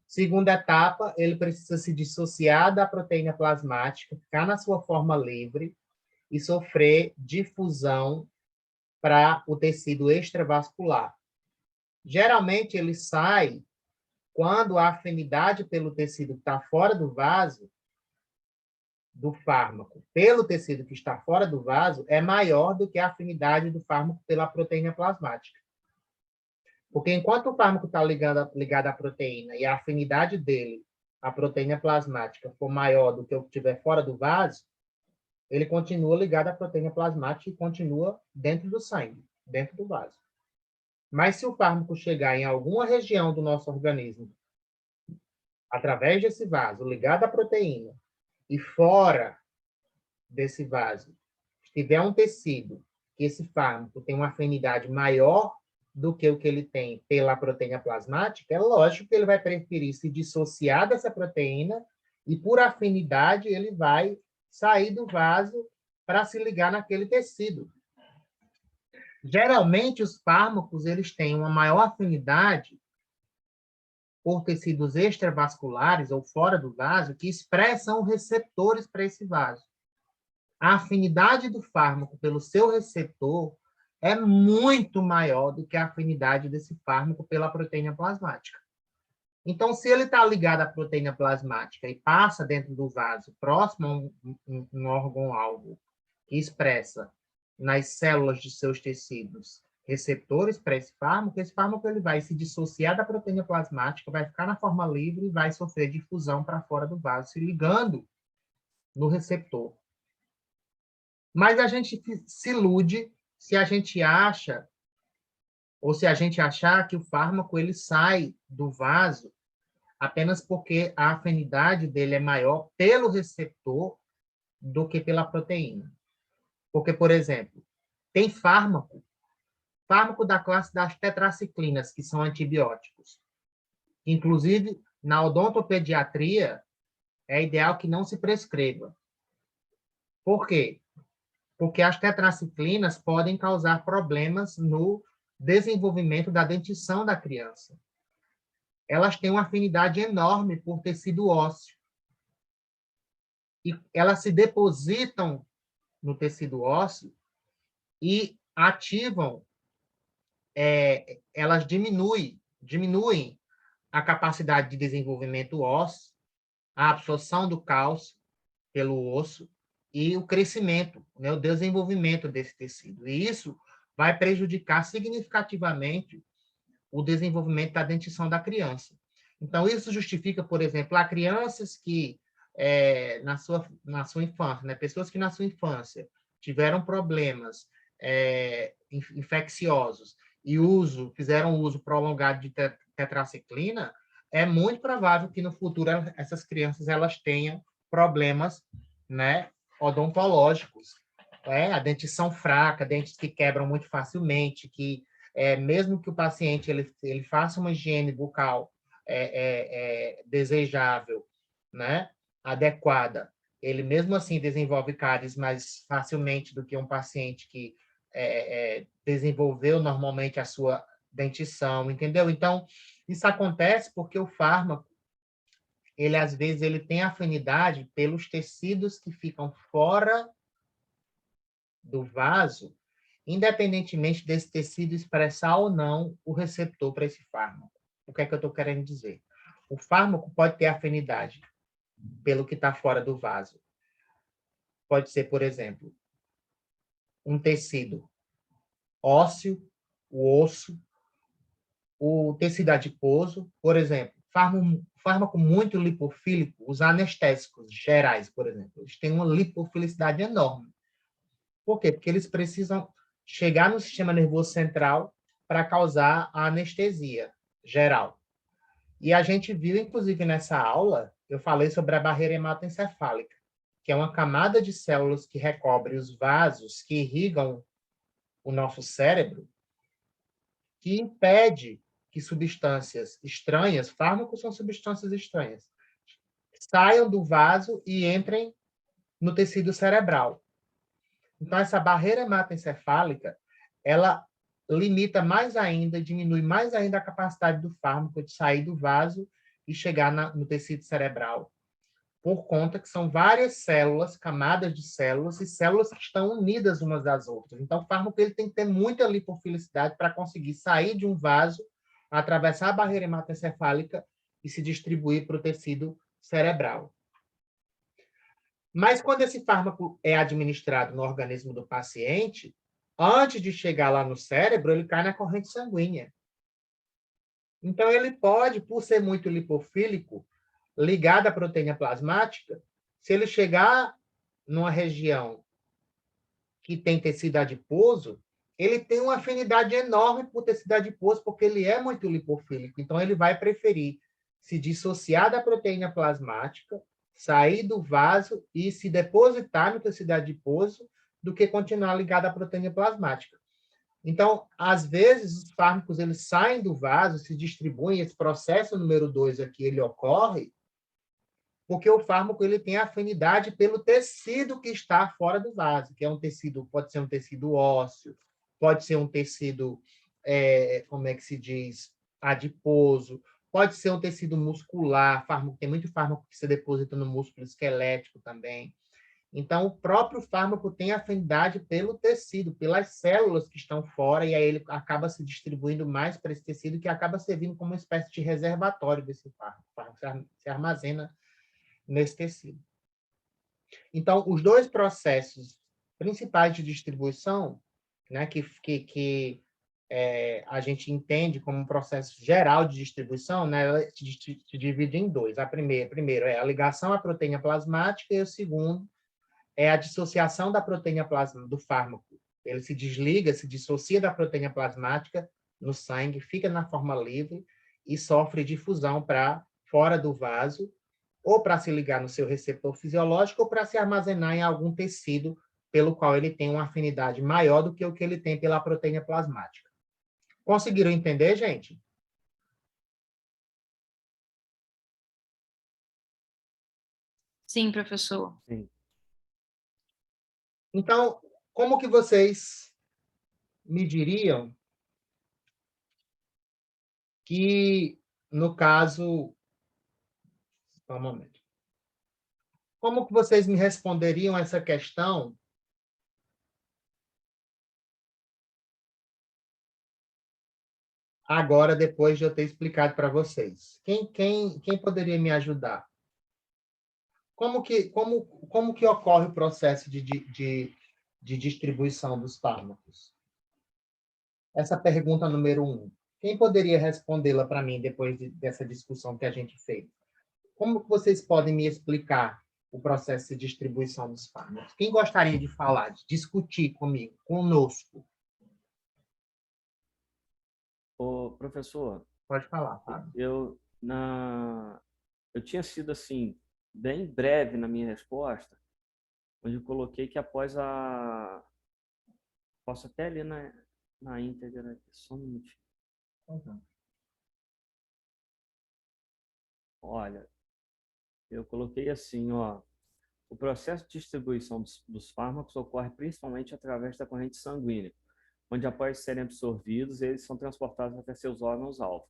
Segunda etapa, ele precisa se dissociar da proteína plasmática, ficar na sua forma livre e sofrer difusão para o tecido extravascular. Geralmente, ele sai quando a afinidade pelo tecido que está fora do vaso, do fármaco, pelo tecido que está fora do vaso, é maior do que a afinidade do fármaco pela proteína plasmática. Porque enquanto o fármaco está ligado à proteína e a afinidade dele, a proteína plasmática, for maior do que o que estiver fora do vaso, ele continua ligado à proteína plasmática e continua dentro do sangue, dentro do vaso. Mas se o fármaco chegar em alguma região do nosso organismo, através desse vaso, ligado à proteína, e fora desse vaso tiver um tecido, que esse fármaco tem uma afinidade maior do que o que ele tem pela proteína plasmática, é lógico que ele vai preferir se dissociar dessa proteína e, por afinidade, ele vai sair do vaso para se ligar naquele tecido. Geralmente, os fármacos eles têm uma maior afinidade por tecidos extravasculares ou fora do vaso que expressam receptores para esse vaso. A afinidade do fármaco pelo seu receptor é muito maior do que a afinidade desse fármaco pela proteína plasmática. Então, se ele está ligado à proteína plasmática e passa dentro do vaso, próximo a um órgão-alvo, que expressa nas células de seus tecidos receptores para esse fármaco ele vai se dissociar da proteína plasmática, vai ficar na forma livre e vai sofrer difusão para fora do vaso, se ligando no receptor. Mas a gente se ilude se a gente acha, ou se a gente achar que o fármaco ele sai do vaso apenas porque a afinidade dele é maior pelo receptor do que pela proteína. Porque, por exemplo, tem fármaco da classe das tetraciclinas, que são antibióticos. Inclusive, na odontopediatria, é ideal que não se prescreva. Por quê? Porque as tetraciclinas podem causar problemas no desenvolvimento da dentição da criança. Elas têm uma afinidade enorme por tecido ósseo. E elas se depositam no tecido ósseo e ativam, elas diminuem a capacidade de desenvolvimento ósseo, a absorção do cálcio pelo osso, e o crescimento, né, o desenvolvimento desse tecido. E isso vai prejudicar significativamente o desenvolvimento da dentição da criança. Então, isso justifica, por exemplo, há crianças que, na sua infância, né, pessoas que na sua infância tiveram problemas infecciosos e fizeram uso prolongado de tetraciclina, é muito provável que no futuro essas crianças elas tenham problemas, né, odontológicos, a dentição fraca, dentes que quebram muito facilmente, que mesmo que o paciente ele faça uma higiene bucal desejável, né, adequada, ele mesmo assim desenvolve cáries mais facilmente do que um paciente que desenvolveu normalmente a sua dentição, entendeu? Então, isso acontece porque o fármaco ele às vezes ele tem afinidade pelos tecidos que ficam fora do vaso, independentemente desse tecido expressar ou não o receptor para esse fármaco. O que é que eu estou querendo dizer? O fármaco pode ter afinidade pelo que está fora do vaso. Pode ser, por exemplo, um tecido ósseo, o osso, o tecido adiposo, por exemplo, fármaco muito lipofílico, os anestésicos gerais, por exemplo, eles têm uma lipofilicidade enorme. Por quê? Porque eles precisam chegar no sistema nervoso central para causar a anestesia geral. E a gente viu, inclusive, nessa aula, eu falei sobre a barreira hematoencefálica, que é uma camada de células que recobre os vasos que irrigam o nosso cérebro, que impede que substâncias estranhas, fármacos são substâncias estranhas, saiam do vaso e entrem no tecido cerebral. Então, essa barreira hematoencefálica, ela limita mais ainda, diminui mais ainda a capacidade do fármaco de sair do vaso e chegar no tecido cerebral, por conta que são várias células, camadas de células, e células que estão unidas umas às outras. Então, o fármaco ele tem que ter muita lipofilicidade para conseguir sair de um vaso, atravessar a barreira hematoencefálica e se distribuir para o tecido cerebral. Mas quando esse fármaco é administrado no organismo do paciente, antes de chegar lá no cérebro, ele cai na corrente sanguínea. Então, ele pode, por ser muito lipofílico, ligado à proteína plasmática, se ele chegar numa região que tem tecido adiposo, ele tem uma afinidade enorme por tecido adiposo, porque ele é muito lipofílico. Então, ele vai preferir se dissociar da proteína plasmática, sair do vaso e se depositar no tecido adiposo do que continuar ligado à proteína plasmática. Então, às vezes, os fármacos eles saem do vaso, se distribuem, esse processo número 2 aqui, ele ocorre porque o fármaco ele tem afinidade pelo tecido que está fora do vaso, que é um tecido, pode ser um tecido ósseo, pode ser um tecido, como é que se diz, adiposo, pode ser um tecido muscular, fármaco, tem muito fármaco que se deposita no músculo esquelético também. Então, o próprio fármaco tem afinidade pelo tecido, pelas células que estão fora, e aí ele acaba se distribuindo mais para esse tecido, que acaba servindo como uma espécie de reservatório desse fármaco. O fármaco se armazena nesse tecido. Então, os dois processos principais de distribuição, né, que a gente entende como um processo geral de distribuição, né, ela se divide em dois. Primeiro é a ligação à proteína plasmática e o segundo é a dissociação da proteína plasmática do fármaco. Ele se desliga, se dissocia da proteína plasmática no sangue, fica na forma livre e sofre difusão para fora do vaso, ou para se ligar no seu receptor fisiológico, ou para se armazenar em algum tecido pelo qual ele tem uma afinidade maior do que o que ele tem pela proteína plasmática. Conseguiram entender, gente? Sim, professor. Sim. Então, como que vocês me diriam que, no caso... Só um momento. Como que vocês me responderiam essa questão agora, depois de eu ter explicado para vocês? Quem poderia me ajudar? Como que ocorre o processo de distribuição dos fármacos? Essa pergunta número 1. Quem poderia respondê-la para mim depois dessa discussão que a gente fez? Como que vocês podem me explicar o processo de distribuição dos fármacos? Quem gostaria de falar, de discutir comigo, conosco? Ô, professor, Pode falar, Fábio. Eu tinha sido assim, bem breve na minha resposta, onde eu coloquei que após a... Posso até ler na íntegra aqui, só um minutinho. Uhum. Olha, eu coloquei assim, ó, o processo de distribuição dos fármacos ocorre principalmente através da corrente sanguínea, onde após serem absorvidos, eles são transportados até seus órgãos-alvo.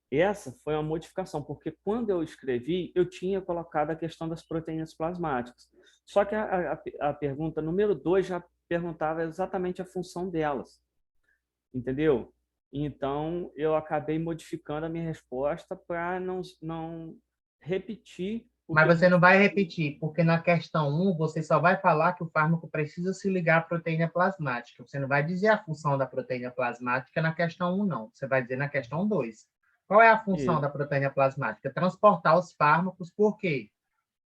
Essa foi uma modificação, porque quando eu escrevi, eu tinha colocado a questão das proteínas plasmáticas. Só que a pergunta número 2 já perguntava exatamente a função delas. Entendeu? Então, eu acabei modificando a minha resposta para não repetir o Mas que você não vai repetir, porque na questão 1 você só vai falar que o fármaco precisa se ligar à proteína plasmática. Você não vai dizer a função da proteína plasmática na questão 1, não. Você vai dizer na questão 2. Qual é a função da proteína plasmática? Transportar os fármacos, por quê?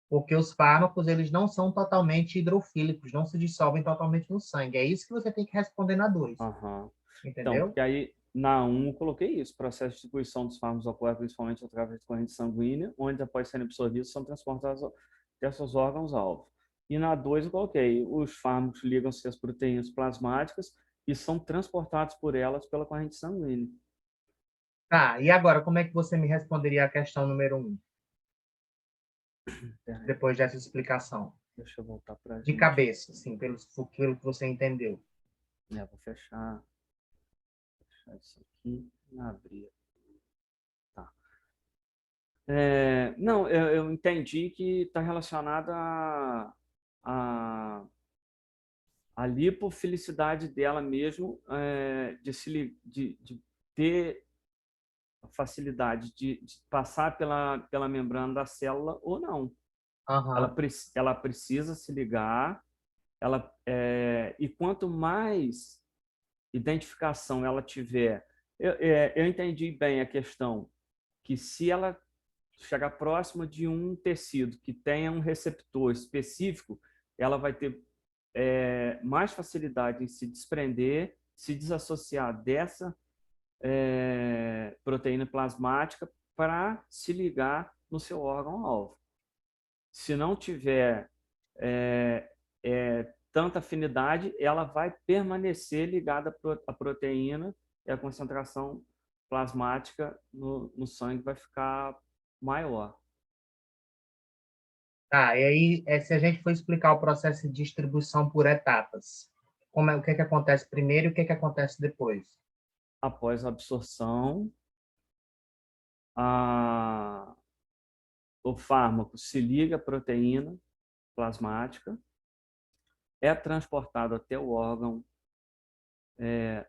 Porque os fármacos eles não são totalmente hidrofílicos, não se dissolvem totalmente no sangue. É isso que você tem que responder na 2. Uhum. Entendeu? Então, porque aí na 1 eu coloquei isso. O processo de distribuição dos fármacos ocorre principalmente através de corrente sanguínea, onde após serem absorvidos são transportados até seus órgãos-alvo. E na 2 eu coloquei, os fármacos ligam-se às proteínas plasmáticas e são transportados por elas pela corrente sanguínea. Tá, e agora, como é que você me responderia a questão número 1? Depois dessa explicação. Deixa eu voltar para De cabeça, sim, pelo que você entendeu. Vou fechar isso aqui e abrir. Tá. Não, eu entendi que está relacionado a lipofilicidade dela mesmo, de ter a facilidade de passar pela membrana da célula ou não. Uhum. Ela precisa se ligar, e quanto mais identificação ela tiver, eu entendi bem a questão, que se ela chegar próximo de um tecido que tenha um receptor específico, ela vai ter mais facilidade em se desprender, se desassociar dessa proteína plasmática para se ligar no seu órgão-alvo. Se não tiver tanta afinidade, ela vai permanecer ligada à proteína e a concentração plasmática no sangue vai ficar maior. Tá, e aí, se a gente for explicar o processo de distribuição por etapas, o que acontece primeiro e o que acontece depois? Após a absorção, o fármaco se liga à proteína plasmática, é transportado até o órgão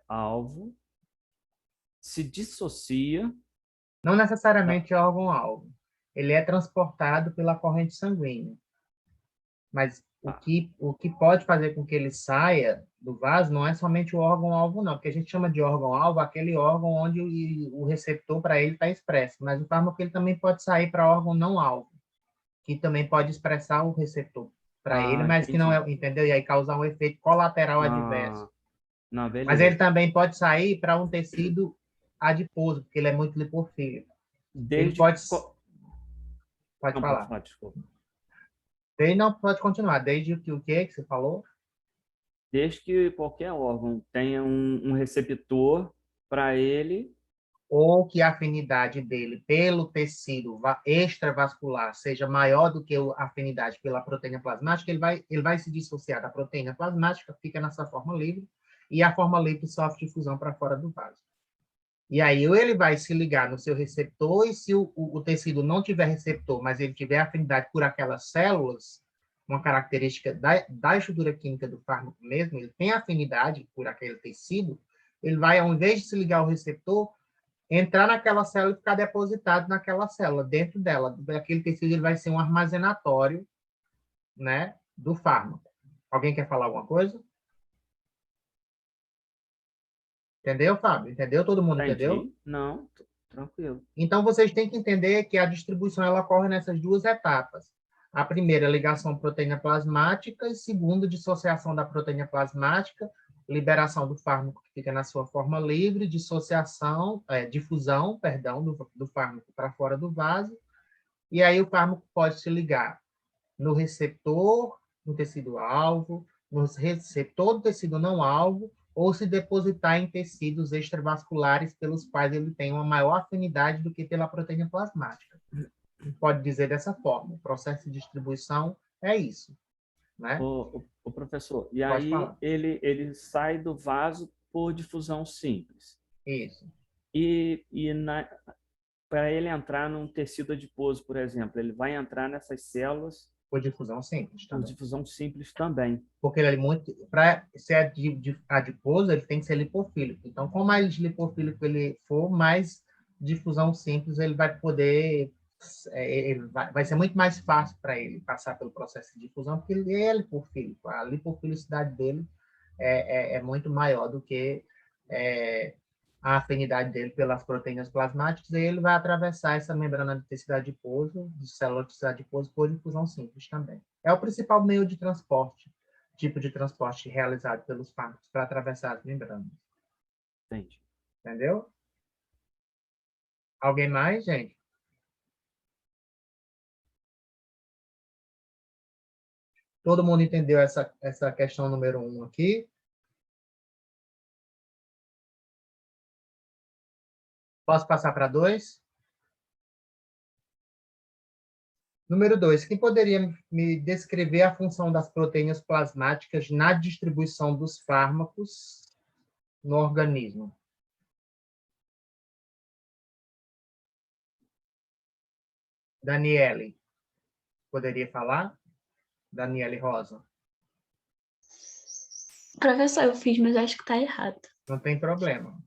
alvo, se dissocia. Não necessariamente órgão-alvo. Ele é transportado pela corrente sanguínea. Mas o que pode fazer com que ele saia do vaso não é somente o órgão-alvo, não, porque a gente chama de órgão-alvo aquele órgão onde o receptor para ele está expresso, mas o fármaco ele também pode sair para órgão não-alvo, que também pode expressar o receptor para ele, mas que não é, entendeu? E aí causar um efeito colateral adverso. Não, beleza. Mas ele também pode sair para um tecido adiposo, porque ele é muito lipofílico. Ele pode... Pode falar. Pode, desculpa. Não, pode continuar. Desde que o que você falou? Desde que qualquer órgão tenha um receptor para ele. Ou que a afinidade dele pelo tecido extravascular seja maior do que a afinidade pela proteína plasmática, ele vai se dissociar da proteína plasmática, fica nessa forma livre, e a forma livre sofre difusão para fora do vaso. E aí, ou ele vai se ligar no seu receptor, e se o tecido não tiver receptor, mas ele tiver afinidade por aquelas células, uma característica da estrutura química do fármaco mesmo, ele tem afinidade por aquele tecido, ele vai, ao invés de se ligar ao receptor, entrar naquela célula e ficar depositado naquela célula, dentro dela. Aquele tecido ele vai ser um armazenatório, né, do fármaco. Alguém quer falar alguma coisa? Entendeu, Fábio? Entendeu? Todo mundo entendeu? Não, tranquilo. Então, vocês têm que entender que a distribuição ela ocorre nessas duas etapas. A primeira, ligação proteína plasmática, e segundo, dissociação da proteína plasmática, liberação do fármaco que fica na sua forma livre, difusão do fármaco para fora do vaso, e aí o fármaco pode se ligar no receptor, no tecido-alvo, no receptor do tecido não-alvo, ou se depositar em tecidos extravasculares pelos quais ele tem uma maior afinidade do que pela proteína plasmática. Pode dizer dessa forma, o processo de distribuição é isso. Né? O professor, e aí ele sai do vaso por difusão simples. Isso. E para ele entrar num tecido adiposo, por exemplo, ele vai entrar nessas células por difusão simples também. Por difusão simples também. Porque ele é muito, para ser adiposo, ele tem que ser lipofílico. Então, quanto mais lipofílico ele for, mais difusão simples ele vai poder, vai ser muito mais fácil para ele passar pelo processo de difusão, porque ele é lipofílico. A lipofilicidade dele é muito maior do que a afinidade dele pelas proteínas plasmáticas, e ele vai atravessar essa membrana de tecido adiposo, de célula de tecido adiposo, por difusão simples também. É o principal meio de transporte, tipo de transporte realizado pelos fármacos para atravessar as membranas. Entendi. Entendeu? Alguém mais, gente? Todo mundo entendeu essa questão número 1 aqui? Posso passar para 2? Número 2. Quem poderia me descrever a função das proteínas plasmáticas na distribuição dos fármacos no organismo? Daniele, poderia falar? Daniele Rosa. Professor, eu fiz, mas acho que está errado. Não tem problema.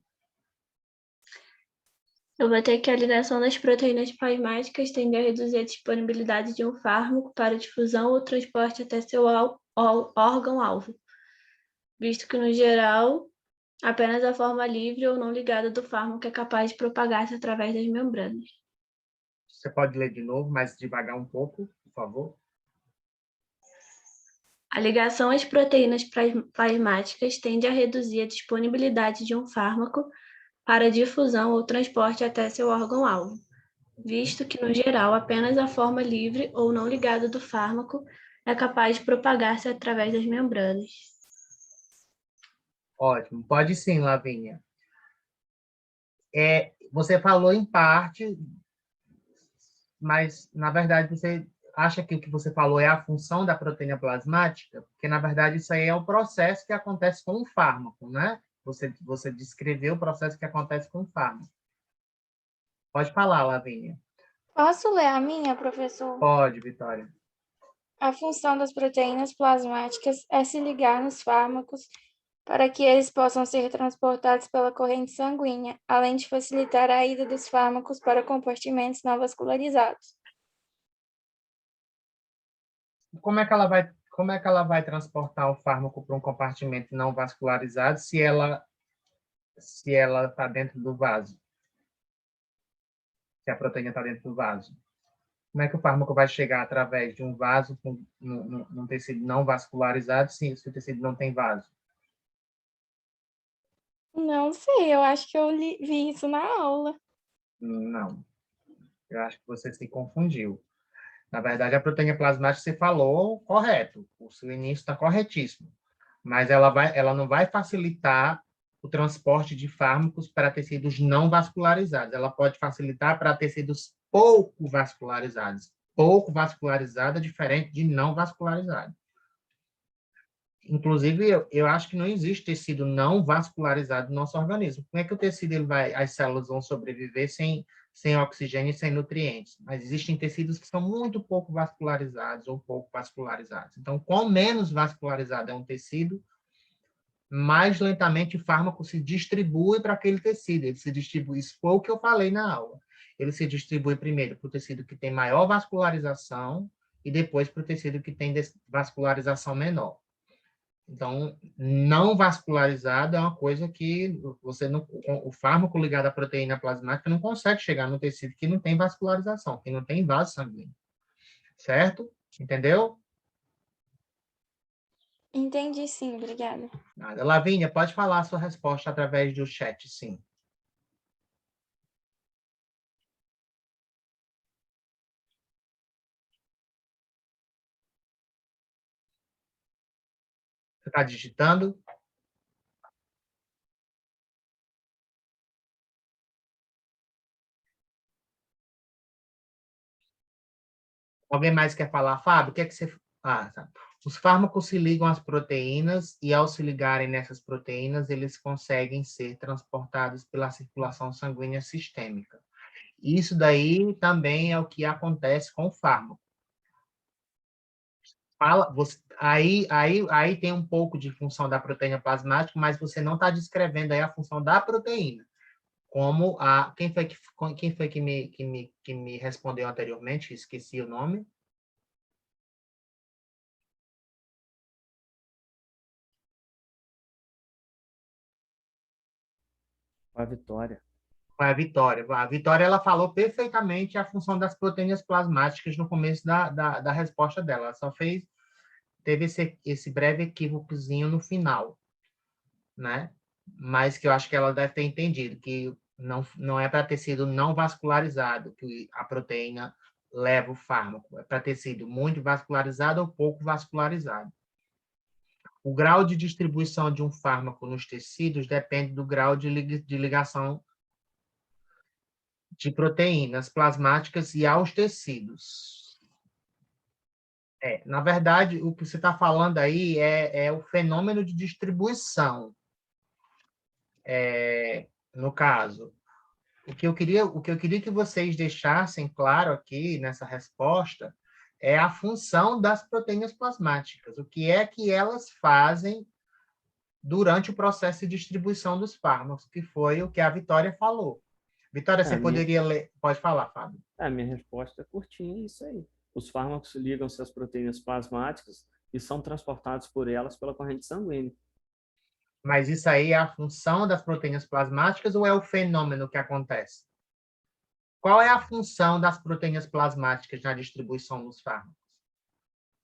Eu botei que a ligação das proteínas plasmáticas tende a reduzir a disponibilidade de um fármaco para difusão ou transporte até seu órgão-alvo, visto que, no geral, apenas a forma livre ou não ligada do fármaco é capaz de propagar-se através das membranas. Você pode ler de novo, mas devagar um pouco, por favor? A ligação às proteínas plasmáticas tende a reduzir a disponibilidade de um fármaco para difusão ou transporte até seu órgão-alvo, visto que, no geral, apenas a forma livre ou não ligada do fármaco é capaz de propagar-se através das membranas. Ótimo, pode sim, Lavínia. Você falou em parte, mas, na verdade, você acha que o que você falou é a função da proteína plasmática? Porque, na verdade, isso aí é o processo que acontece com o fármaco, né? Você descreveu o processo que acontece com o fármaco. Pode falar, Lavínia. Posso ler a minha, professor? Pode, Vitória. A função das proteínas plasmáticas é se ligar nos fármacos para que eles possam ser transportados pela corrente sanguínea, além de facilitar a ida dos fármacos para compartimentos não vascularizados. Como é que ela vai transportar o fármaco para um compartimento não vascularizado se ela está dentro do vaso? Se a proteína está dentro do vaso? Como é que o fármaco vai chegar através de um vaso num tecido não vascularizado se o tecido não tem vaso? Não sei, eu acho que eu vi isso na aula. Não. Eu acho que você se confundiu. Na verdade, a proteína plasmática você falou correto. O seu início está corretíssimo. Mas ela não vai facilitar o transporte de fármacos para tecidos não vascularizados. Ela pode facilitar para tecidos pouco vascularizados. Pouco vascularizado é diferente de não vascularizado. Inclusive, eu acho que não existe tecido não vascularizado no nosso organismo. Como é que o tecido as células vão sobreviver sem oxigênio e sem nutrientes? Mas existem tecidos que são muito pouco vascularizados ou pouco vascularizados. Então, quanto menos vascularizado é um tecido, mais lentamente o fármaco se distribui para aquele tecido. Ele se distribui, isso foi o que eu falei na aula. Ele se distribui primeiro para o tecido que tem maior vascularização e depois para o tecido que tem vascularização menor. Então, não vascularizado é uma coisa que o fármaco ligado à proteína plasmática não consegue chegar no tecido que não tem vascularização, que não tem vaso sanguíneo. Certo? Entendeu? Entendi, sim, obrigada. Nada. Lavínia, pode falar a sua resposta através do chat, sim. Você está digitando? Alguém mais quer falar? Fábio, o que é que você... Ah, tá. Os fármacos se ligam às proteínas e, ao se ligarem nessas proteínas, eles conseguem ser transportados pela circulação sanguínea sistêmica. Isso daí também é o que acontece com o fármaco. Aí tem um pouco de função da proteína plasmática, mas você não está descrevendo aí a função da proteína. Como quem foi que me respondeu anteriormente? Esqueci o nome. A Vitória. Foi a Vitória. A Vitória, ela falou perfeitamente a função das proteínas plasmáticas no começo da resposta dela. Ela só teve esse breve equívocozinho no final, né? Mas que eu acho que ela deve ter entendido que não é para tecido não vascularizado que a proteína leva o fármaco, é para tecido muito vascularizado ou pouco vascularizado. O grau de distribuição de um fármaco nos tecidos depende do grau de ligação de proteínas plasmáticas e aos tecidos. Na verdade, o que você está falando aí é o fenômeno de distribuição. No caso, o que eu queria que vocês deixassem claro aqui nessa resposta é a função das proteínas plasmáticas. O que é que elas fazem durante o processo de distribuição dos fármacos, que foi o que a Vitória falou. Vitória, você poderia ler? Pode falar, Fábio. A minha resposta é curtinha, é isso aí. Os fármacos ligam-se às proteínas plasmáticas e são transportados por elas pela corrente sanguínea. Mas isso aí é a função das proteínas plasmáticas ou é o fenômeno que acontece? Qual é a função das proteínas plasmáticas na distribuição dos fármacos?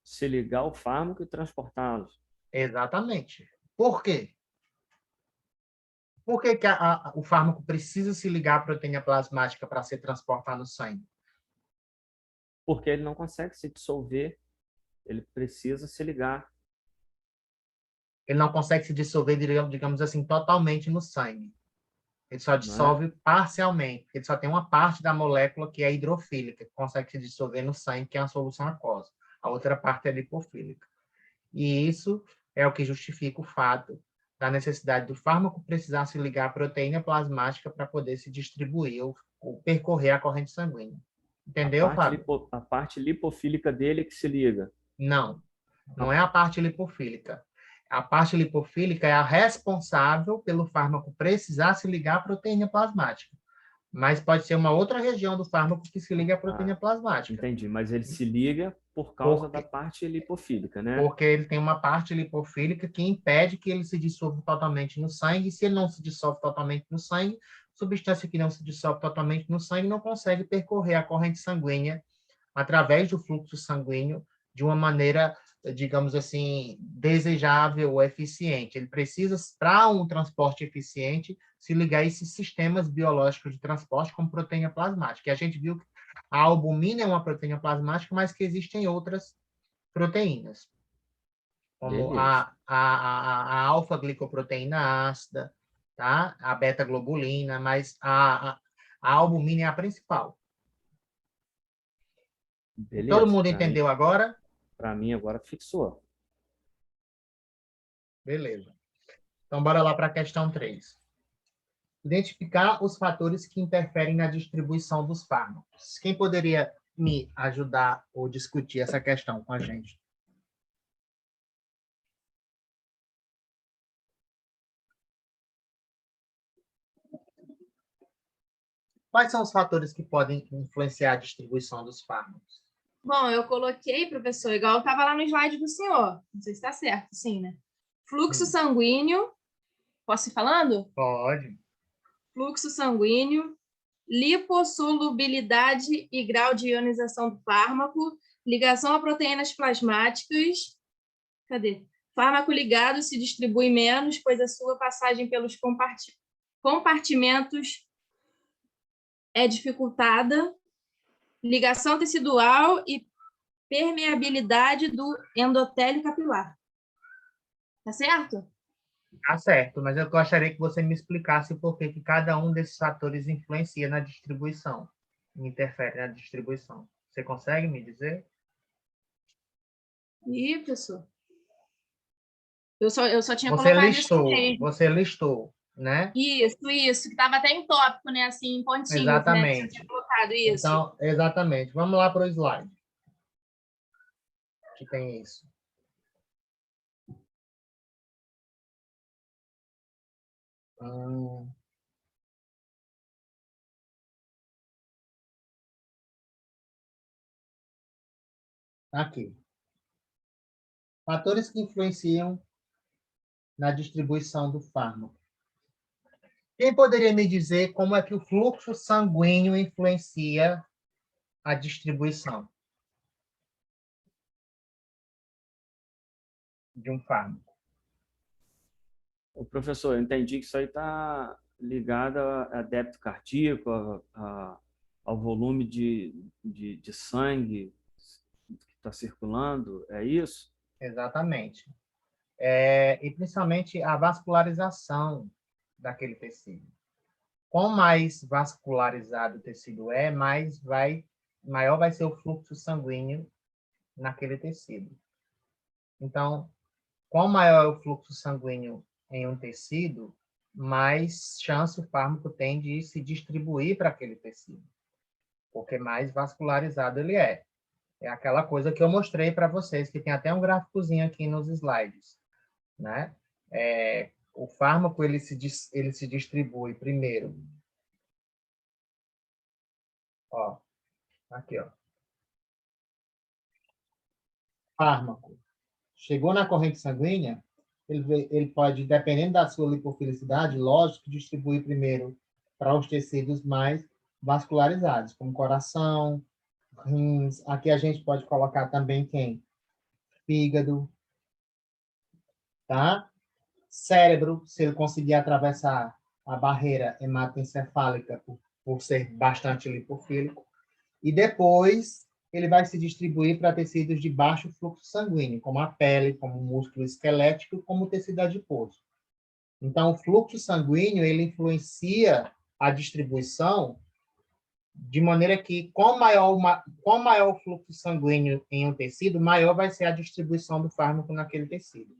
Se ligar ao fármaco e transportá-los. Exatamente. Por quê? Por que que o fármaco precisa se ligar à proteína plasmática para ser transportado no sangue? Porque ele não consegue se dissolver, ele precisa se ligar. Ele não consegue se dissolver, digamos assim, totalmente no sangue. Ele só Não é? dissolve parcialmente. Ele só tem uma parte da molécula que é hidrofílica, que consegue se dissolver no sangue, que é a solução aquosa. A outra parte é lipofílica. E isso é o que justifica o fato da necessidade do fármaco precisar se ligar à proteína plasmática para poder se distribuir ou percorrer a corrente sanguínea. Entendeu, Fábio? A parte lipofílica dele é que se liga. Não, não é a parte lipofílica. A parte lipofílica é a responsável pelo fármaco precisar se ligar à proteína plasmática. Mas pode ser uma outra região do fármaco que se liga à proteína plasmática. Entendi, mas ele se liga por causa da parte lipofílica, né? Porque ele tem uma parte lipofílica que impede que ele se dissolva totalmente no sangue. E se ele não se dissolve totalmente no sangue, substância que não se dissolve totalmente no sangue não consegue percorrer a corrente sanguínea através do fluxo sanguíneo de uma maneira, digamos assim, desejável ou eficiente. Ele precisa, para um transporte eficiente, se ligar a esses sistemas biológicos de transporte, como proteína plasmática. E a gente viu que a albumina é uma proteína plasmática, mas que existem outras proteínas, como a alfa-glicoproteína ácida, tá? A beta-globulina, mas a albumina é a principal. Beleza. Todo mundo entendeu agora? Para mim, agora fixou. Beleza. Então, bora lá para a questão 3. Identificar os fatores que interferem na distribuição dos fármacos. Quem poderia me ajudar ou discutir essa questão com a gente? Quais são os fatores que podem influenciar a distribuição dos fármacos? Bom, eu coloquei, professor, igual estava lá no slide do senhor. Não sei se está certo, sim, né? Fluxo sanguíneo. Posso ir falando? Pode. Fluxo sanguíneo, lipossolubilidade e grau de ionização do fármaco, ligação a proteínas plasmáticas. Cadê? Fármaco ligado se distribui menos, pois a sua passagem pelos compartimentos é dificultada. Ligação tecidual e permeabilidade do endotélio capilar. Tá certo? Tá certo, mas eu gostaria que você me explicasse por que cada um desses fatores influencia na distribuição, interfere na distribuição. Você consegue me dizer? Ih, professor. Eu só tinha Você colocado listou, isso mesmo. você listou, né? Isso, que estava até em tópico, né? Assim, em pontinhos, Exatamente. né? Que você tinha colocado isso. Então, exatamente. Vamos lá para o slide. Que tem isso. Aqui. Fatores que influenciam na distribuição do fármaco. Quem poderia me dizer como é que o fluxo sanguíneo influencia a distribuição de um fármaco? O professor, eu entendi que isso aí está ligado a débito cardíaco, ao volume de sangue que está circulando, é isso? Exatamente. E principalmente a vascularização daquele tecido. Quanto mais vascularizado o tecido é, maior vai ser o fluxo sanguíneo naquele tecido. Então, quanto maior é o fluxo sanguíneo em um tecido, mais chance o fármaco tem de se distribuir para aquele tecido, porque mais vascularizado ele é. É aquela coisa que eu mostrei para vocês, que tem até um gráficozinho aqui nos slides, né? O fármaco ele se distribui primeiro. Ó, aqui, ó. Fármaco. Chegou na corrente sanguínea, ele pode, dependendo da sua lipofilicidade, lógico, distribuir primeiro para os tecidos mais vascularizados, como coração, rins. Aqui a gente pode colocar também quem? Fígado, tá? Cérebro, se ele conseguir atravessar a barreira hematoencefálica por ser bastante lipofílico, e depois ele vai se distribuir para tecidos de baixo fluxo sanguíneo, como a pele, como o músculo esquelético, como o tecido adiposo. Então, o fluxo sanguíneo, ele influencia a distribuição de maneira que, quanto maior o fluxo sanguíneo em um tecido, maior vai ser a distribuição do fármaco naquele tecido.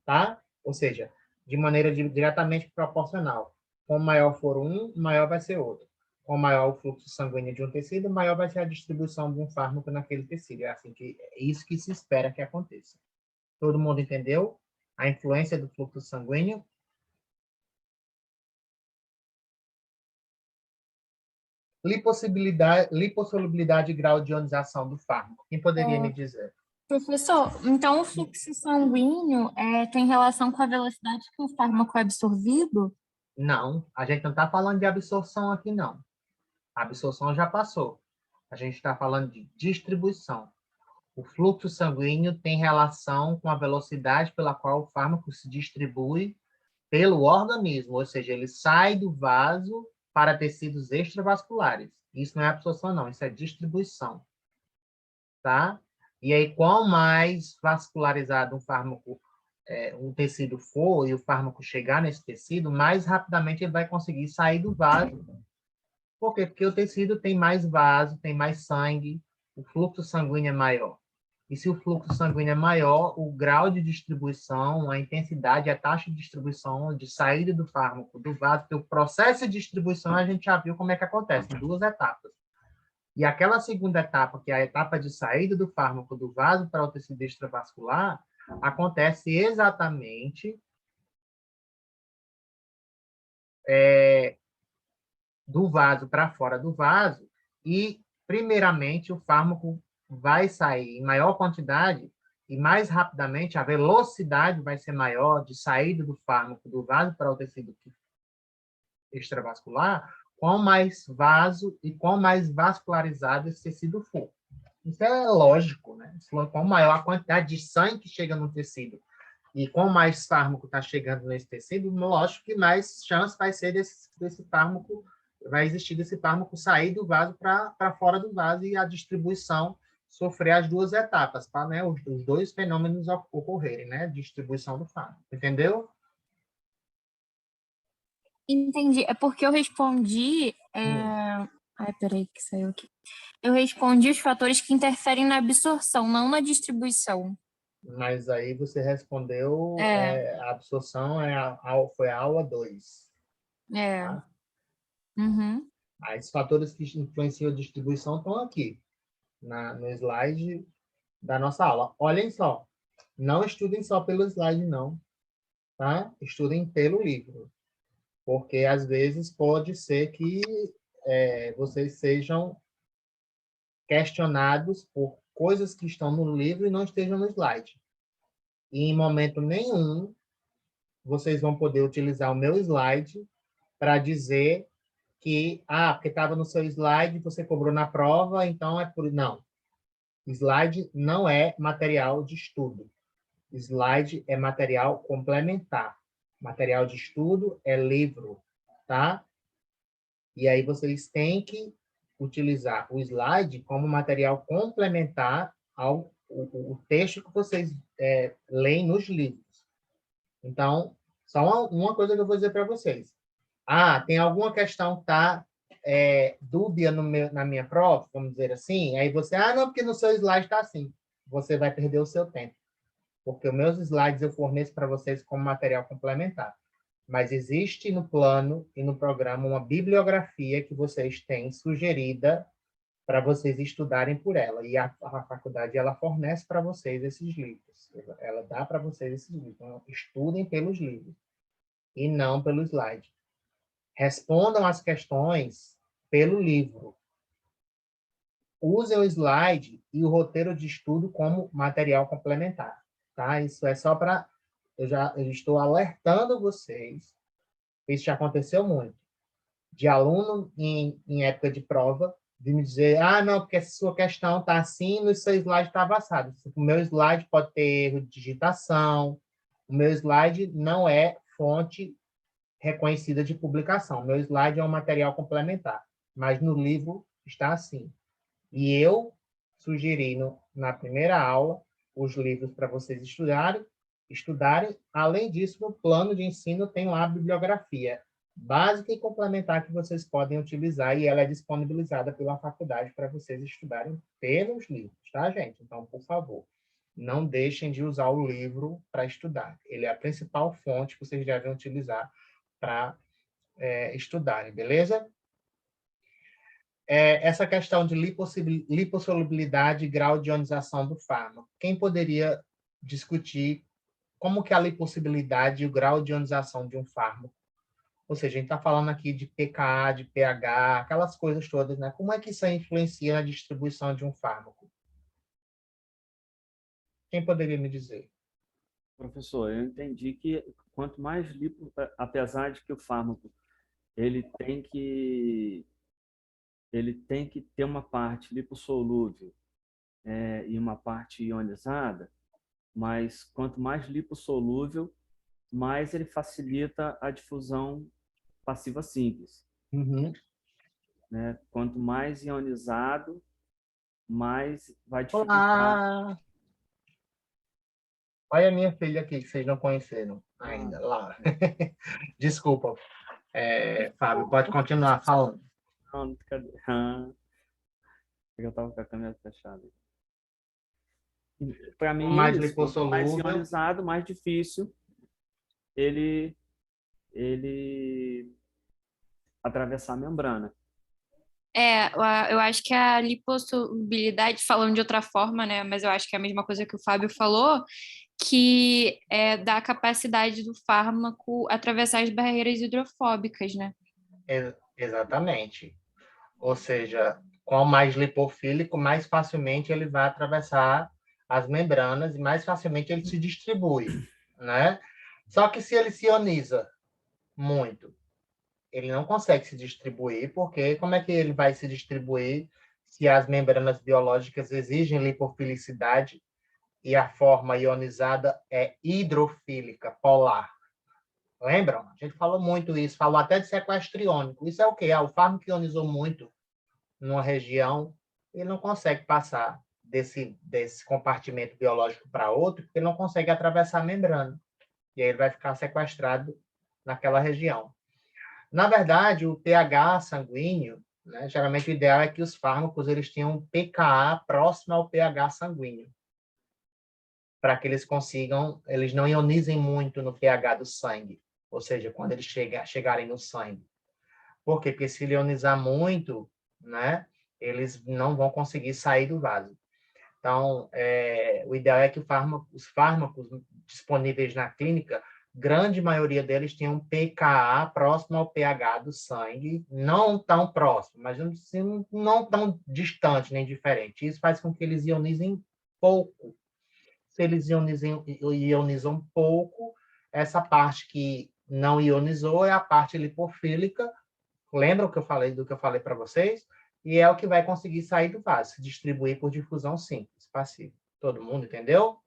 Tá? Ou seja, de maneira diretamente proporcional. Quanto maior for um, maior vai ser outro. Quanto maior o fluxo sanguíneo de um tecido, maior vai ser a distribuição de um fármaco naquele tecido. É isso que se espera que aconteça. Todo mundo entendeu a influência do fluxo sanguíneo? Lipossolubilidade e grau de ionização do fármaco. Quem poderia me dizer? Professor, então o fluxo sanguíneo tem relação com a velocidade que o fármaco é absorvido? Não, a gente não está falando de absorção aqui, não. A absorção já passou. A gente está falando de distribuição. O fluxo sanguíneo tem relação com a velocidade pela qual o fármaco se distribui pelo organismo, ou seja, ele sai do vaso para tecidos extravasculares. Isso não é absorção, não, isso é distribuição. Tá? E aí, quanto mais vascularizado um fármaco, um tecido for, e o fármaco chegar nesse tecido, mais rapidamente ele vai conseguir sair do vaso. Por quê? Porque o tecido tem mais vaso, tem mais sangue, o fluxo sanguíneo é maior. E se o fluxo sanguíneo é maior, o grau de distribuição, a intensidade, a taxa de distribuição, de saída do fármaco do vaso, porque o processo de distribuição a gente já viu como é que acontece, em 2 etapas. E aquela segunda etapa, que é a etapa de saída do fármaco do vaso para o tecido extravascular, acontece exatamente do vaso para fora do vaso, e, primeiramente, o fármaco vai sair em maior quantidade e mais rapidamente, a velocidade vai ser maior de saída do fármaco do vaso para o tecido extravascular, quanto mais vaso e quanto mais vascularizado esse tecido for. Isso é lógico, né? Quanto maior a quantidade de sangue que chega no tecido e quanto mais fármaco está chegando nesse tecido, lógico que mais chance vai ser desse fármaco, vai existir desse fármaco sair do vaso para fora do vaso e a distribuição sofrer as 2 etapas, para, né, os 2 fenômenos ocorrerem, né? Distribuição do fármaco. Entendeu? Entendi. É porque eu respondi... Ai, peraí, que saiu aqui. Eu respondi os fatores que interferem na absorção, não na distribuição. Mas aí você respondeu, a absorção foi a aula 2. Tá? Uhum. Aí, os fatores que influenciam a distribuição estão aqui, no slide da nossa aula. Olhem só, não estudem só pelo slide, não. Tá? Estudem pelo livro. Porque, às vezes, pode ser que vocês sejam questionados por coisas que estão no livro e não estejam no slide. E, em momento nenhum, vocês vão poder utilizar o meu slide para dizer que, porque estava no seu slide, você cobrou na prova, então é por... Não. Slide não é material de estudo. Slide é material complementar. Material de estudo é livro, tá? E aí vocês têm que utilizar o slide como material complementar ao o texto que vocês leem nos livros. Então, só uma coisa que eu vou dizer para vocês. Tem alguma questão que está dúbia na minha prova, vamos dizer assim, aí você, não, porque no seu slide está assim. Você vai perder o seu tempo. Porque os meus slides eu forneço para vocês como material complementar. Mas existe no plano e no programa uma bibliografia que vocês têm sugerida para vocês estudarem por ela. E a faculdade, ela fornece para vocês esses livros. Ela dá para vocês esses livros. Então, estudem pelos livros e não pelo slide. Respondam as questões pelo livro. Usem o slide e o roteiro de estudo como material complementar. Tá? Isso é só para... Eu estou alertando vocês. Isso já aconteceu muito. De aluno em época de prova, de me dizer, não, porque a sua questão está assim, no seu slide está avançado. O meu slide pode ter erro de digitação. O meu slide não é fonte reconhecida de publicação. Meu slide é um material complementar, mas no livro está assim. E eu sugeri na primeira aula os livros para vocês estudarem. Além disso, no plano de ensino tem lá a bibliografia básica e complementar que vocês podem utilizar, e ela é disponibilizada pela faculdade para vocês estudarem pelos livros, tá, gente? Então, por favor, não deixem de usar o livro para estudar. Ele é a principal fonte que vocês devem utilizar para estudarem, beleza? Essa questão de lipossolubilidade e grau de ionização do fármaco. Quem poderia discutir como que a lipossolubilidade e o grau de ionização de um fármaco? Ou seja, a gente está falando aqui de pKa, de pH, aquelas coisas todas, né? Como é que isso aí influencia na distribuição de um fármaco? Quem poderia me dizer? Professor, eu entendi que quanto mais apesar de que o fármaco ele tem que ter uma parte lipossolúvel e uma parte ionizada, mas quanto mais lipossolúvel, mais ele facilita a difusão passiva simples. Uhum. Né? Quanto mais ionizado, mais vai dificultar. Olá! Olha a minha filha aqui, que vocês não conheceram ainda, Laura. Desculpa. Fábio, pode continuar falando. Não, cadê? Eu estava com a câmera fechada. Para mim, Mais isso. Quanto mais lipossolúvel. ionizado, mais difícil ele atravessar a membrana. Eu acho que a lipossolubilidade, falando de outra forma, né? Mas eu acho que é a mesma coisa que o Fábio falou, que dá a capacidade do fármaco atravessar as barreiras hidrofóbicas, né? Exatamente. Ou seja, quanto mais lipofílico, mais facilmente ele vai atravessar as membranas e mais facilmente ele se distribui, né? Só que se ele se ioniza muito, ele não consegue se distribuir, porque como é que ele vai se distribuir se as membranas biológicas exigem lipofilicidade e a forma ionizada é hidrofílica, polar? Lembram? A gente falou muito isso, falou até de sequestro iônico. Isso é o quê? O fármaco que ionizou muito numa região, ele não consegue passar desse compartimento biológico para outro, porque ele não consegue atravessar a membrana. E aí ele vai ficar sequestrado naquela região. Na verdade, o pH sanguíneo, né, geralmente o ideal é que os fármacos eles tenham um pKa próximo ao pH sanguíneo, para que eles consigam, eles não ionizem muito no pH do sangue, ou seja, quando eles chegarem no sangue. Por quê? Porque se ionizar muito, né, eles não vão conseguir sair do vaso. Então, o ideal é que os fármacos disponíveis na clínica, grande maioria deles tem um pKa próximo ao pH do sangue, não tão próximo, mas não tão distante nem diferente. Isso faz com que eles ionizem pouco. Se eles ionizam pouco, essa parte que não ionizou é a parte lipofílica. Lembra do que eu falei para vocês? E é o que vai conseguir sair do vaso, se distribuir por difusão simples, passiva. Todo mundo entendeu?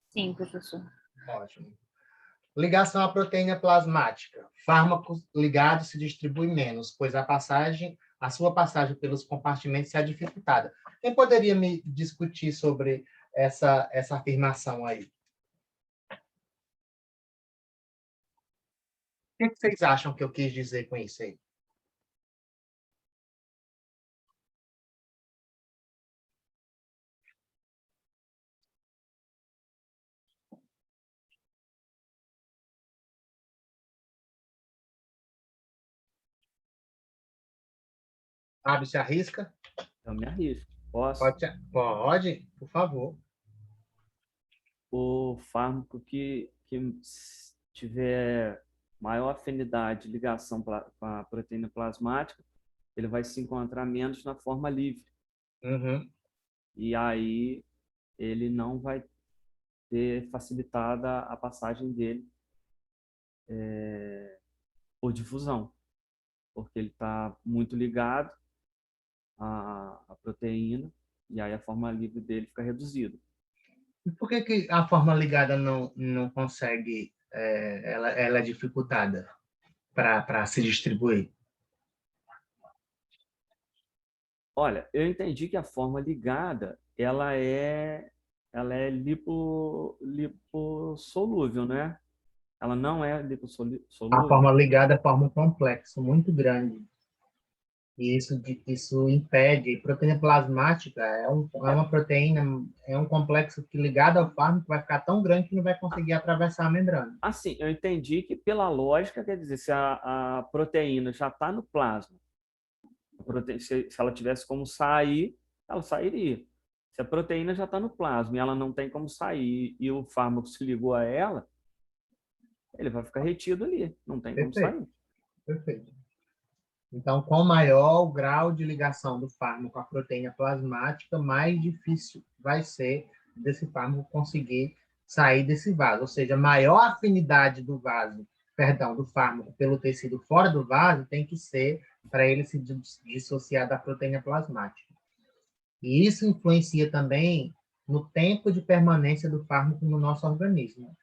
Sim, professor. Ótimo. Ligação à proteína plasmática. Fármacos ligados se distribuem menos, pois a sua passagem pelos compartimentos é dificultada. Quem poderia me discutir sobre essa afirmação aí? O que vocês acham que eu quis dizer com isso aí? Fábio, se arrisca? Eu me arrisco. Posso? Pode, por favor. O fármaco que tiver maior afinidade, ligação com a proteína plasmática, ele vai se encontrar menos na forma livre. Uhum. E aí ele não vai ter facilitada a passagem dele por difusão, porque ele está muito ligado à proteína, e aí a forma livre dele fica reduzida. E por que a forma ligada não consegue, ela é dificultada para se distribuir? Olha, eu entendi que a forma ligada, ela é lipossolúvel, né? Ela não é A lipossolúvel. forma ligada forma um complexo muito grande. E isso impede. Proteína plasmática é uma proteína, é um complexo que ligado ao fármaco vai ficar tão grande que não vai conseguir atravessar a membrana. Assim, eu entendi que pela lógica, quer dizer, se a proteína já está no plasma, se ela tivesse como sair, ela sairia. Se a proteína já está no plasma e ela não tem como sair e o fármaco se ligou a ela, ele vai ficar retido ali, não tem como Perfeito, sair. perfeito. Então, quanto maior o grau de ligação do fármaco à proteína plasmática, mais difícil vai ser desse fármaco conseguir sair desse vaso. Ou seja, maior a afinidade do vaso, perdão, do fármaco pelo tecido fora do vaso tem que ser para ele se dissociar da proteína plasmática. E isso influencia também no tempo de permanência do fármaco no nosso organismo.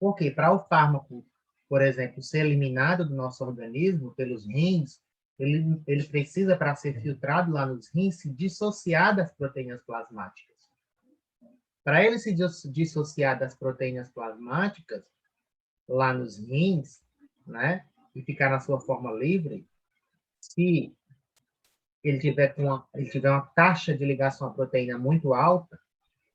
Porque para o fármaco, por exemplo, ser eliminado do nosso organismo pelos rins, ele precisa, para ser filtrado lá nos rins, se dissociar das proteínas plasmáticas. Para ele se dissociar das proteínas plasmáticas, lá nos rins, né, e ficar na sua forma livre, se ele tiver uma taxa de ligação à proteína muito alta,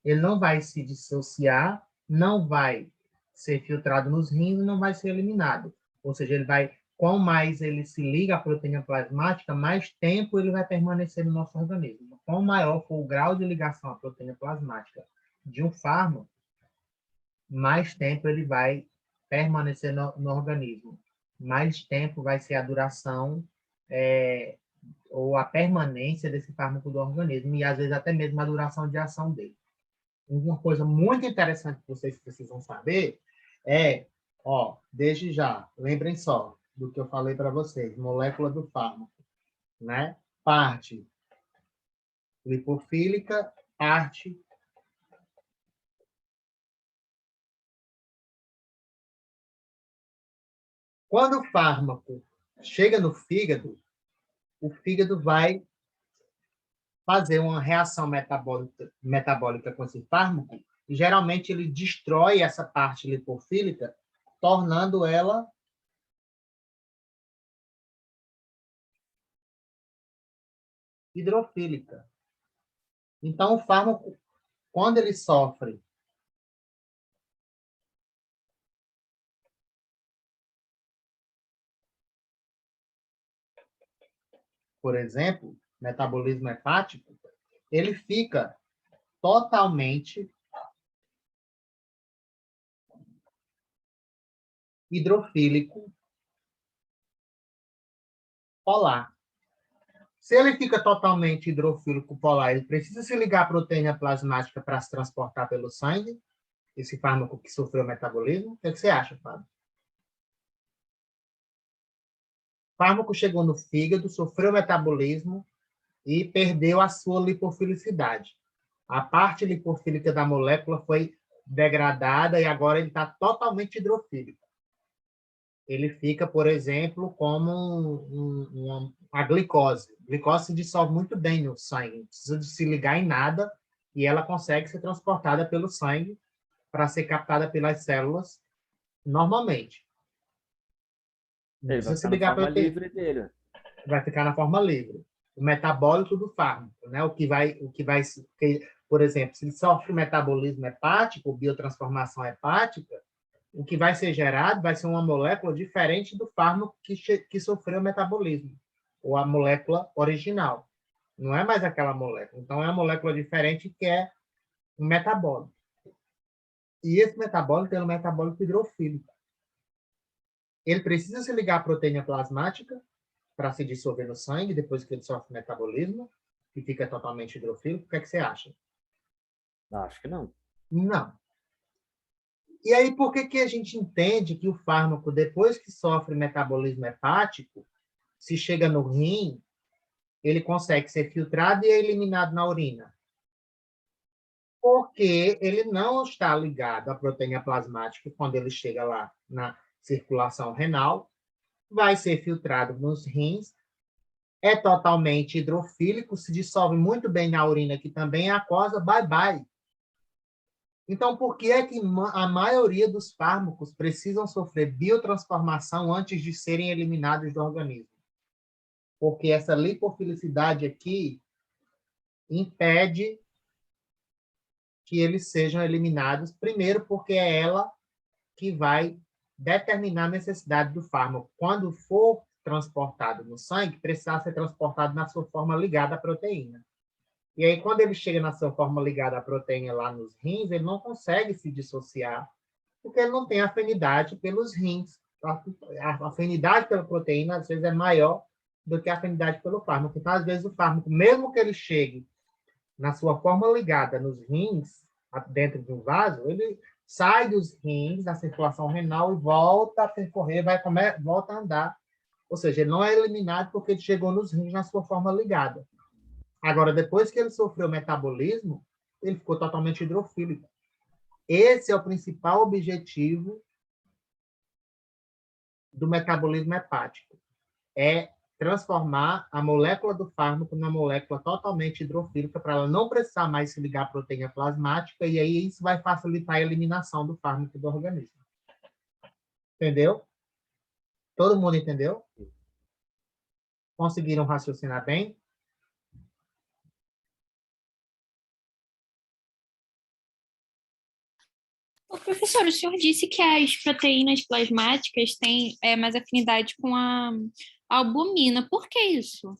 ele não vai se dissociar, não vai ser filtrado nos rins e não vai ser eliminado. Ou seja, quanto mais ele se liga à proteína plasmática, mais tempo ele vai permanecer no nosso organismo. Quanto maior for o grau de ligação à proteína plasmática de um fármaco, mais tempo ele vai permanecer no organismo. Mais tempo vai ser a duração ou a permanência desse fármaco do organismo, e às vezes até mesmo a duração de ação dele. Uma coisa muito interessante que vocês precisam saber desde já, lembrem só do que eu falei para vocês, molécula do fármaco, né? Parte lipofílica, parte quando o fármaco chega no fígado, o fígado vai fazer uma reação metabólica com esse fármaco, e geralmente ele destrói essa parte lipofílica, tornando ela hidrofílica. Então, o fármaco, quando ele sofre por exemplo, metabolismo hepático, ele fica totalmente hidrofílico polar. Se ele fica totalmente hidrofílico polar, ele precisa se ligar à proteína plasmática para se transportar pelo sangue, esse fármaco que sofreu metabolismo. O que você acha, Fábio? O fármaco chegou no fígado, sofreu metabolismo e perdeu a sua lipofilicidade. A parte lipofílica da molécula foi degradada e agora ele está totalmente hidrofílico. Ele fica, por exemplo, como a glicose. A glicose se dissolve muito bem no sangue, não precisa de se ligar em nada, e ela consegue ser transportada pelo sangue para ser captada pelas células normalmente. Ele vai ficar na forma livre dele. Vai ficar na forma livre. O metabólito do fármaco, né? Por exemplo, se ele sofre metabolismo hepático, biotransformação hepática, o que vai ser gerado vai ser uma molécula diferente do fármaco que sofreu metabolismo, ou a molécula original. Não é mais aquela molécula. Então, é uma molécula diferente que é um metabólito. E esse metabólito é um metabólito hidrofílico. Ele precisa se ligar à proteína plasmática para se dissolver no sangue, depois que ele sofre metabolismo, e fica totalmente hidrofílico. O que é que você acha? Acho que não. Não. E aí, por que a gente entende que o fármaco, depois que sofre metabolismo hepático, se chega no rim, ele consegue ser filtrado e eliminado na urina? Porque ele não está ligado à proteína plasmática quando ele chega lá na circulação renal, vai ser filtrado nos rins, é totalmente hidrofílico, se dissolve muito bem na urina, que também é aquosa, bye-bye. Então, por que é que a maioria dos fármacos precisam sofrer biotransformação antes de serem eliminados do organismo? Porque essa lipofilicidade aqui impede que eles sejam eliminados, primeiro porque é ela que vai determinar a necessidade do fármaco. Quando for transportado no sangue, precisar ser transportado na sua forma ligada à proteína. E aí, quando ele chega na sua forma ligada à proteína lá nos rins, ele não consegue se dissociar, porque ele não tem afinidade pelos rins. A afinidade pela proteína, às vezes, é maior do que a afinidade pelo fármaco. Então, às vezes, o fármaco, mesmo que ele chegue na sua forma ligada nos rins, dentro de um vaso, ele sai dos rins, da circulação renal, e volta a percorrer, volta a andar. Ou seja, ele não é eliminado porque ele chegou nos rins na sua forma ligada. Agora, depois que ele sofreu metabolismo, ele ficou totalmente hidrofílico. Esse é o principal objetivo do metabolismo hepático. É transformar a molécula do fármaco numa molécula totalmente hidrofílica para ela não precisar mais se ligar à proteína plasmática, e aí isso vai facilitar a eliminação do fármaco do organismo. Entendeu? Todo mundo entendeu? Conseguiram raciocinar bem? Ô, professor, o senhor disse que as proteínas plasmáticas têm mais afinidade com a albumina. Por que isso?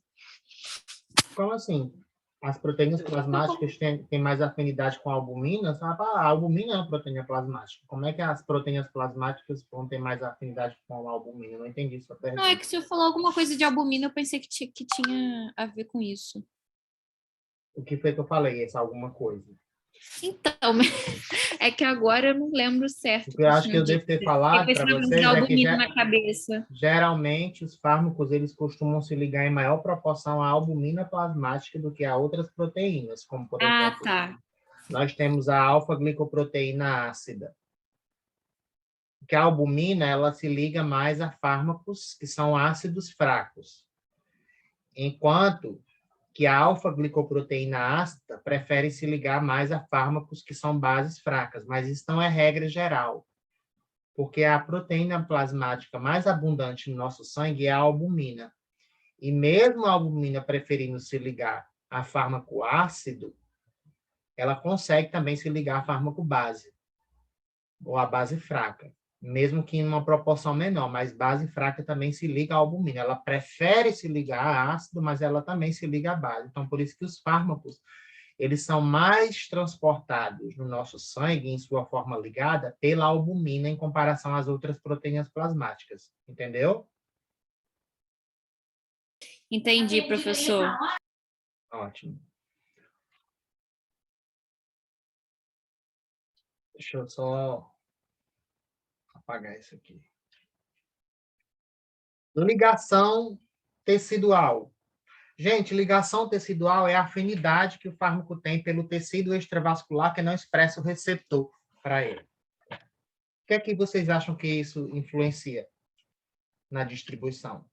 Como assim? As proteínas plasmáticas têm mais afinidade com a albumina? A albumina é uma proteína plasmática. Como é que as proteínas plasmáticas vão ter mais afinidade com a albumina? Não entendi sua pergunta. Não, é que o senhor falou alguma coisa de albumina, eu pensei que tinha a ver com isso. O que foi que eu falei? Essa alguma coisa. Então, é que agora eu não lembro certo. O que eu acho que eu devo ter falado para vocês é que na cabeça. geralmente os fármacos eles costumam se ligar em maior proporção à albumina plasmática do que a outras proteínas, como por exemplo, tá. nós temos a alfa-glicoproteína ácida, que a albumina ela se liga mais a fármacos que são ácidos fracos, enquanto que a alfa-glicoproteína ácida prefere se ligar mais a fármacos que são bases fracas, mas isso não é regra geral, porque a proteína plasmática mais abundante no nosso sangue é a albumina. E mesmo a albumina preferindo se ligar a fármaco ácido, ela consegue também se ligar a fármaco base, ou a base fraca, mesmo que em uma proporção menor, mas base fraca também se liga à albumina. Ela prefere se ligar a ácido, mas ela também se liga à base. Então, por isso que os fármacos, eles são mais transportados no nosso sangue, em sua forma ligada, pela albumina, em comparação às outras proteínas plasmáticas. Entendeu? Entendi, professor. Ótimo. Deixa eu só apagar isso aqui. Ligação tecidual. Gente, ligação tecidual é a afinidade que o fármaco tem pelo tecido extravascular que não expressa o receptor para ele. O que é que vocês acham que isso influencia na distribuição?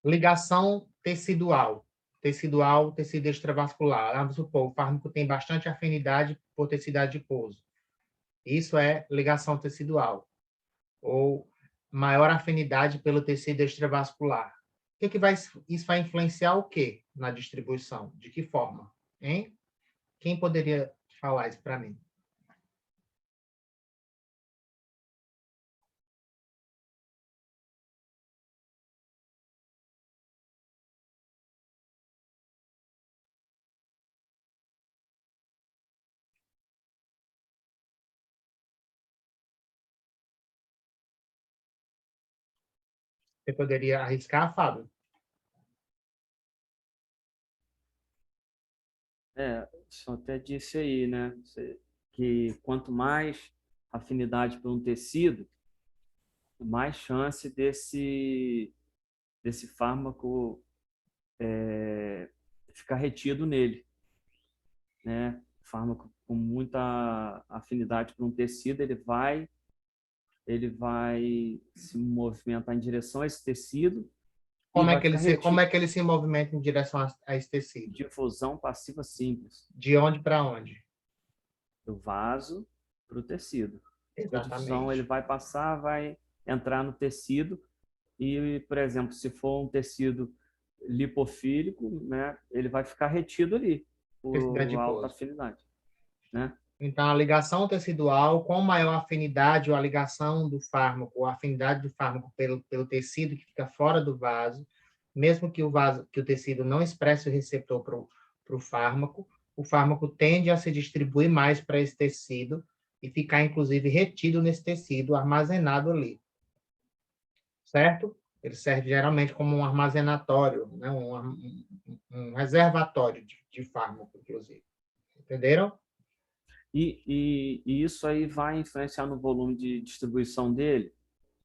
Ligação tecidual. Tecidual, tecido extravascular. Vamos supor, o fármaco tem bastante afinidade por tecido adiposo. Isso é ligação tecidual. Ou maior afinidade pelo tecido extravascular. Isso vai influenciar o quê na distribuição? De que forma? Hein? Quem poderia falar isso para mim? Você poderia arriscar, Fábio? O senhor até disse aí, né, que quanto mais afinidade por um tecido, mais chance desse fármaco ficar retido nele, né? Fármaco com muita afinidade para um tecido, ele vai se movimentar em direção a esse tecido e vai ficar retido. Como é que ele se movimenta em direção a esse tecido? Difusão passiva simples. De onde para onde? Do vaso para o tecido. Exatamente. A difusão, ele vai passar, vai entrar no tecido e, por exemplo, se for um tecido lipofílico, né, ele vai ficar retido ali por alta afinidade, né? Então, a ligação tecidual, com maior afinidade ou a ligação do fármaco, ou a afinidade do fármaco pelo tecido que fica fora do vaso, mesmo que o tecido não expresse o receptor para o fármaco tende a se distribuir mais para esse tecido e ficar, inclusive, retido nesse tecido, armazenado ali. Certo? Ele serve geralmente como um armazenatório, né? um reservatório de fármaco, inclusive. Entenderam? E isso aí vai influenciar no volume de distribuição dele?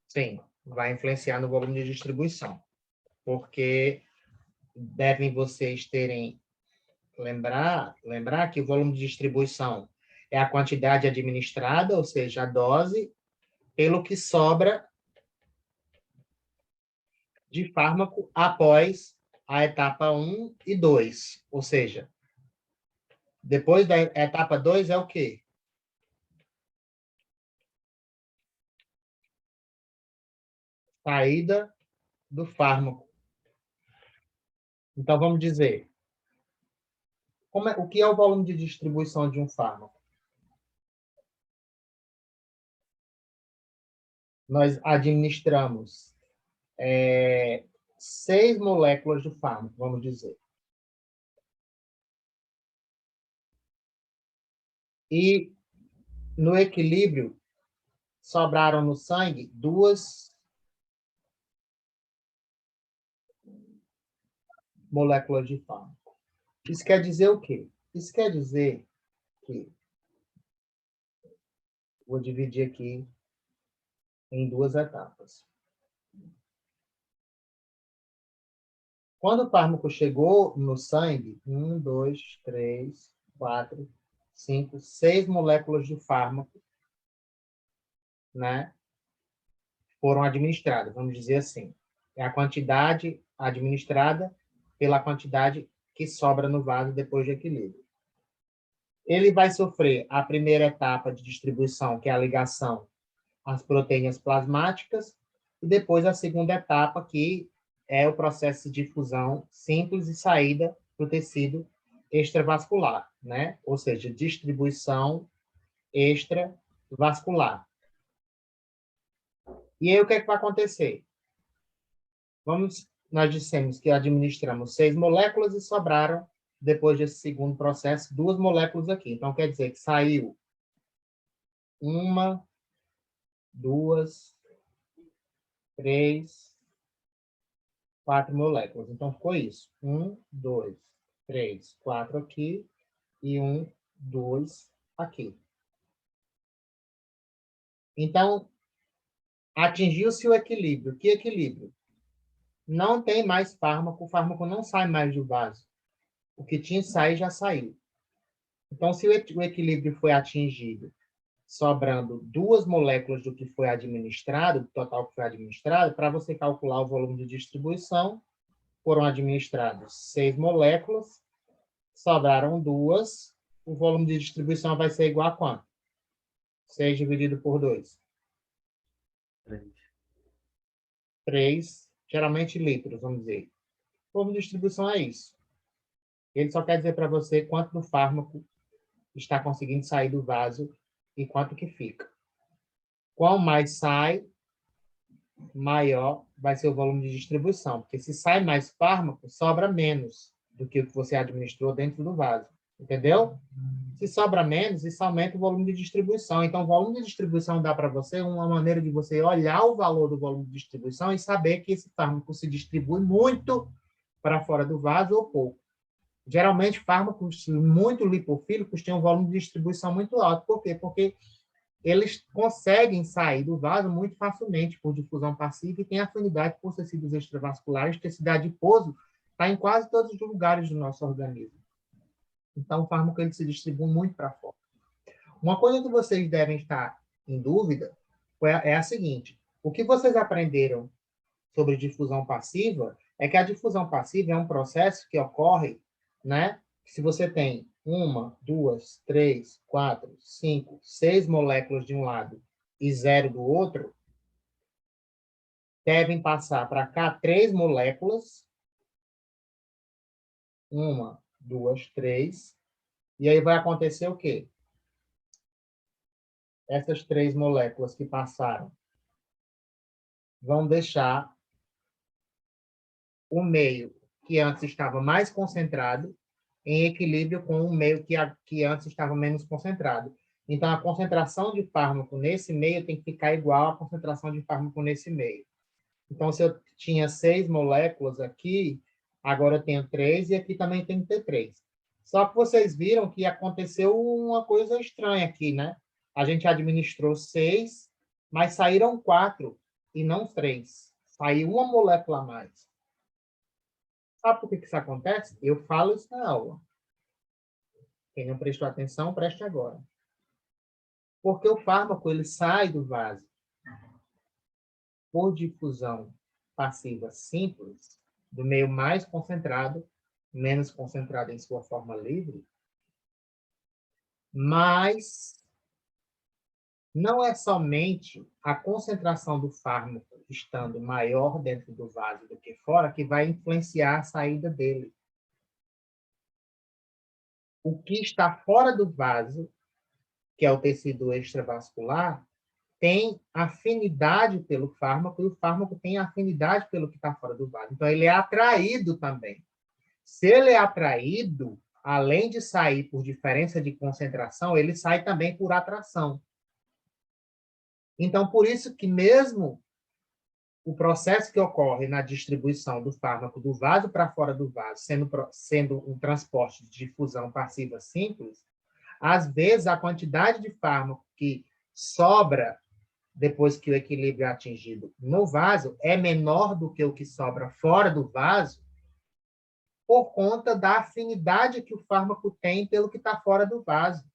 Sim, vai influenciar no volume de distribuição, porque devem vocês lembrar que o volume de distribuição é a quantidade administrada, ou seja, a dose, pelo que sobra de fármaco após a etapa 1 e 2, ou seja, depois da etapa 2 é o quê? Saída do fármaco. Então, vamos dizer, o que é o volume de distribuição de um fármaco? Nós administramos 6 moléculas do fármaco, vamos dizer. E, no equilíbrio, sobraram no sangue 2 moléculas de fármaco. Isso quer dizer o quê? Isso quer dizer que... Vou dividir aqui em 2 etapas. Quando o fármaco chegou no sangue, 1, 2, 3, 4, 5, 6 moléculas de fármaco, né, foram administradas, vamos dizer assim. É a quantidade administrada pela quantidade que sobra no vaso depois de equilíbrio. Ele vai sofrer a primeira etapa de distribuição, que é a ligação às proteínas plasmáticas, e depois a segunda etapa, que é o processo de difusão simples e saída para o tecido extravascular, né? Ou seja, distribuição extravascular. E aí, o que é que vai acontecer? Nós dissemos que administramos 6 moléculas e sobraram, depois desse segundo processo, 2 moléculas aqui. Então, quer dizer que saiu 1, 2, 3, 4 moléculas. Então, ficou isso. 1, 2, 3, 4 aqui e 1, 2 aqui. Então, atingiu-se o equilíbrio. Que equilíbrio? Não tem mais fármaco, o fármaco não sai mais do vaso. O que tinha que sair já saiu. Então, se o equilíbrio foi atingido, sobrando 2 moléculas do que foi administrado, do total que foi administrado, para você calcular o volume de distribuição, foram administradas 6 moléculas, sobraram 2, o volume de distribuição vai ser igual a quanto? 6 dividido por 2. 3, geralmente litros, vamos dizer. O volume de distribuição é isso. Ele só quer dizer para você quanto do fármaco está conseguindo sair do vaso e quanto que fica. Quanto mais sai, maior vai ser o volume de distribuição, porque se sai mais fármaco, sobra menos do que o que você administrou dentro do vaso. Entendeu? Se sobra menos, isso aumenta o volume de distribuição. Então, o volume de distribuição dá para você uma maneira de você olhar o valor do volume de distribuição e saber que esse fármaco se distribui muito para fora do vaso ou pouco. Geralmente, fármacos muito lipofílicos têm um volume de distribuição muito alto. Por quê? Porque eles conseguem sair do vaso muito facilmente por difusão passiva e têm afinidade por tecidos extravasculares. O tecido adiposo está em quase todos os lugares do nosso organismo. Então, o fármaco ele se distribui muito para fora. Uma coisa que vocês devem estar em dúvida é a seguinte: o que vocês aprenderam sobre difusão passiva é que a difusão passiva é um processo que ocorre, né? Se você tem 1, 2, 3, 4, 5, 6 moléculas de um lado e 0 do outro, devem passar para cá 3 moléculas. 1, 2, 3. E aí vai acontecer o quê? Essas 3 moléculas que passaram vão deixar o meio que antes estava mais concentrado em equilíbrio com o meio que antes estava menos concentrado. Então, a concentração de fármaco nesse meio tem que ficar igual à concentração de fármaco nesse meio. Então, se eu tinha 6 moléculas aqui, agora eu tenho 3 e aqui também tem que ter 3. Só que vocês viram que aconteceu uma coisa estranha aqui, né? A gente administrou 6, mas saíram 4 e não 3. Saiu uma molécula a mais. Sabe por que isso acontece? Eu falo isso na aula. Quem não prestou atenção, preste agora. Porque o fármaco ele sai do vaso por difusão passiva simples, do meio mais concentrado, menos concentrado em sua forma livre, mas não é somente a concentração do fármaco estando maior dentro do vaso do que fora que vai influenciar a saída dele. O que está fora do vaso, que é o tecido extravascular, tem afinidade pelo fármaco e o fármaco tem afinidade pelo que está fora do vaso. Então, ele é atraído também. Se ele é atraído, além de sair por diferença de concentração, ele sai também por atração. Então, por isso que mesmo o processo que ocorre na distribuição do fármaco do vaso para fora do vaso, sendo um transporte de difusão passiva simples, às vezes a quantidade de fármaco que sobra depois que o equilíbrio é atingido no vaso é menor do que o que sobra fora do vaso, por conta da afinidade que o fármaco tem pelo que está fora do vaso.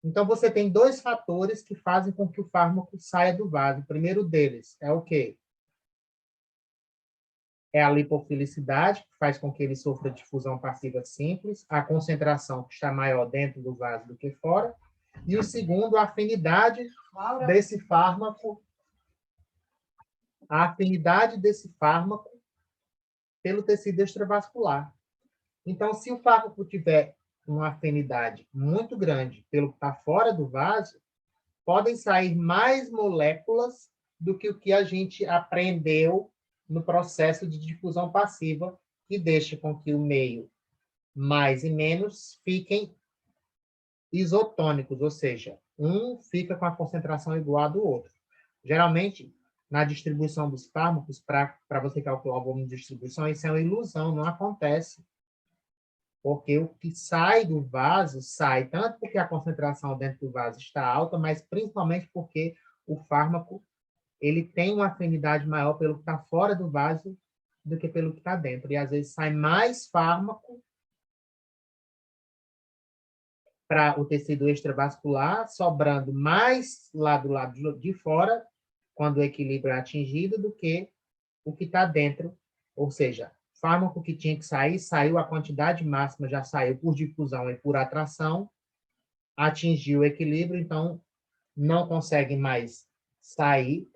Então, você tem 2 fatores que fazem com que o fármaco saia do vaso. O primeiro deles é o quê? É a lipofilicidade, que faz com que ele sofra difusão passiva simples, a concentração que está maior dentro do vaso do que fora, e o segundo, a afinidade desse fármaco, pelo tecido extravascular. Então, se o fármaco tiver uma afinidade muito grande pelo que está fora do vaso, podem sair mais moléculas do que o que a gente aprendeu no processo de difusão passiva, que deixa com que o meio mais e menos fiquem isotônicos, ou seja, um fica com a concentração igual à do outro. Geralmente, na distribuição dos fármacos, para você calcular o volume de distribuição, isso é uma ilusão, não acontece. Porque o que sai do vaso sai tanto porque a concentração dentro do vaso está alta, mas principalmente porque o fármaco ele tem uma afinidade maior pelo que está fora do vaso do que pelo que está dentro. E às vezes sai mais fármaco para o tecido extravascular, sobrando mais lá do lado de fora, quando o equilíbrio é atingido, do que o que está dentro. Ou seja, fármaco que tinha que sair, saiu, a quantidade máxima já saiu por difusão e por atração, atingiu o equilíbrio, então não consegue mais sair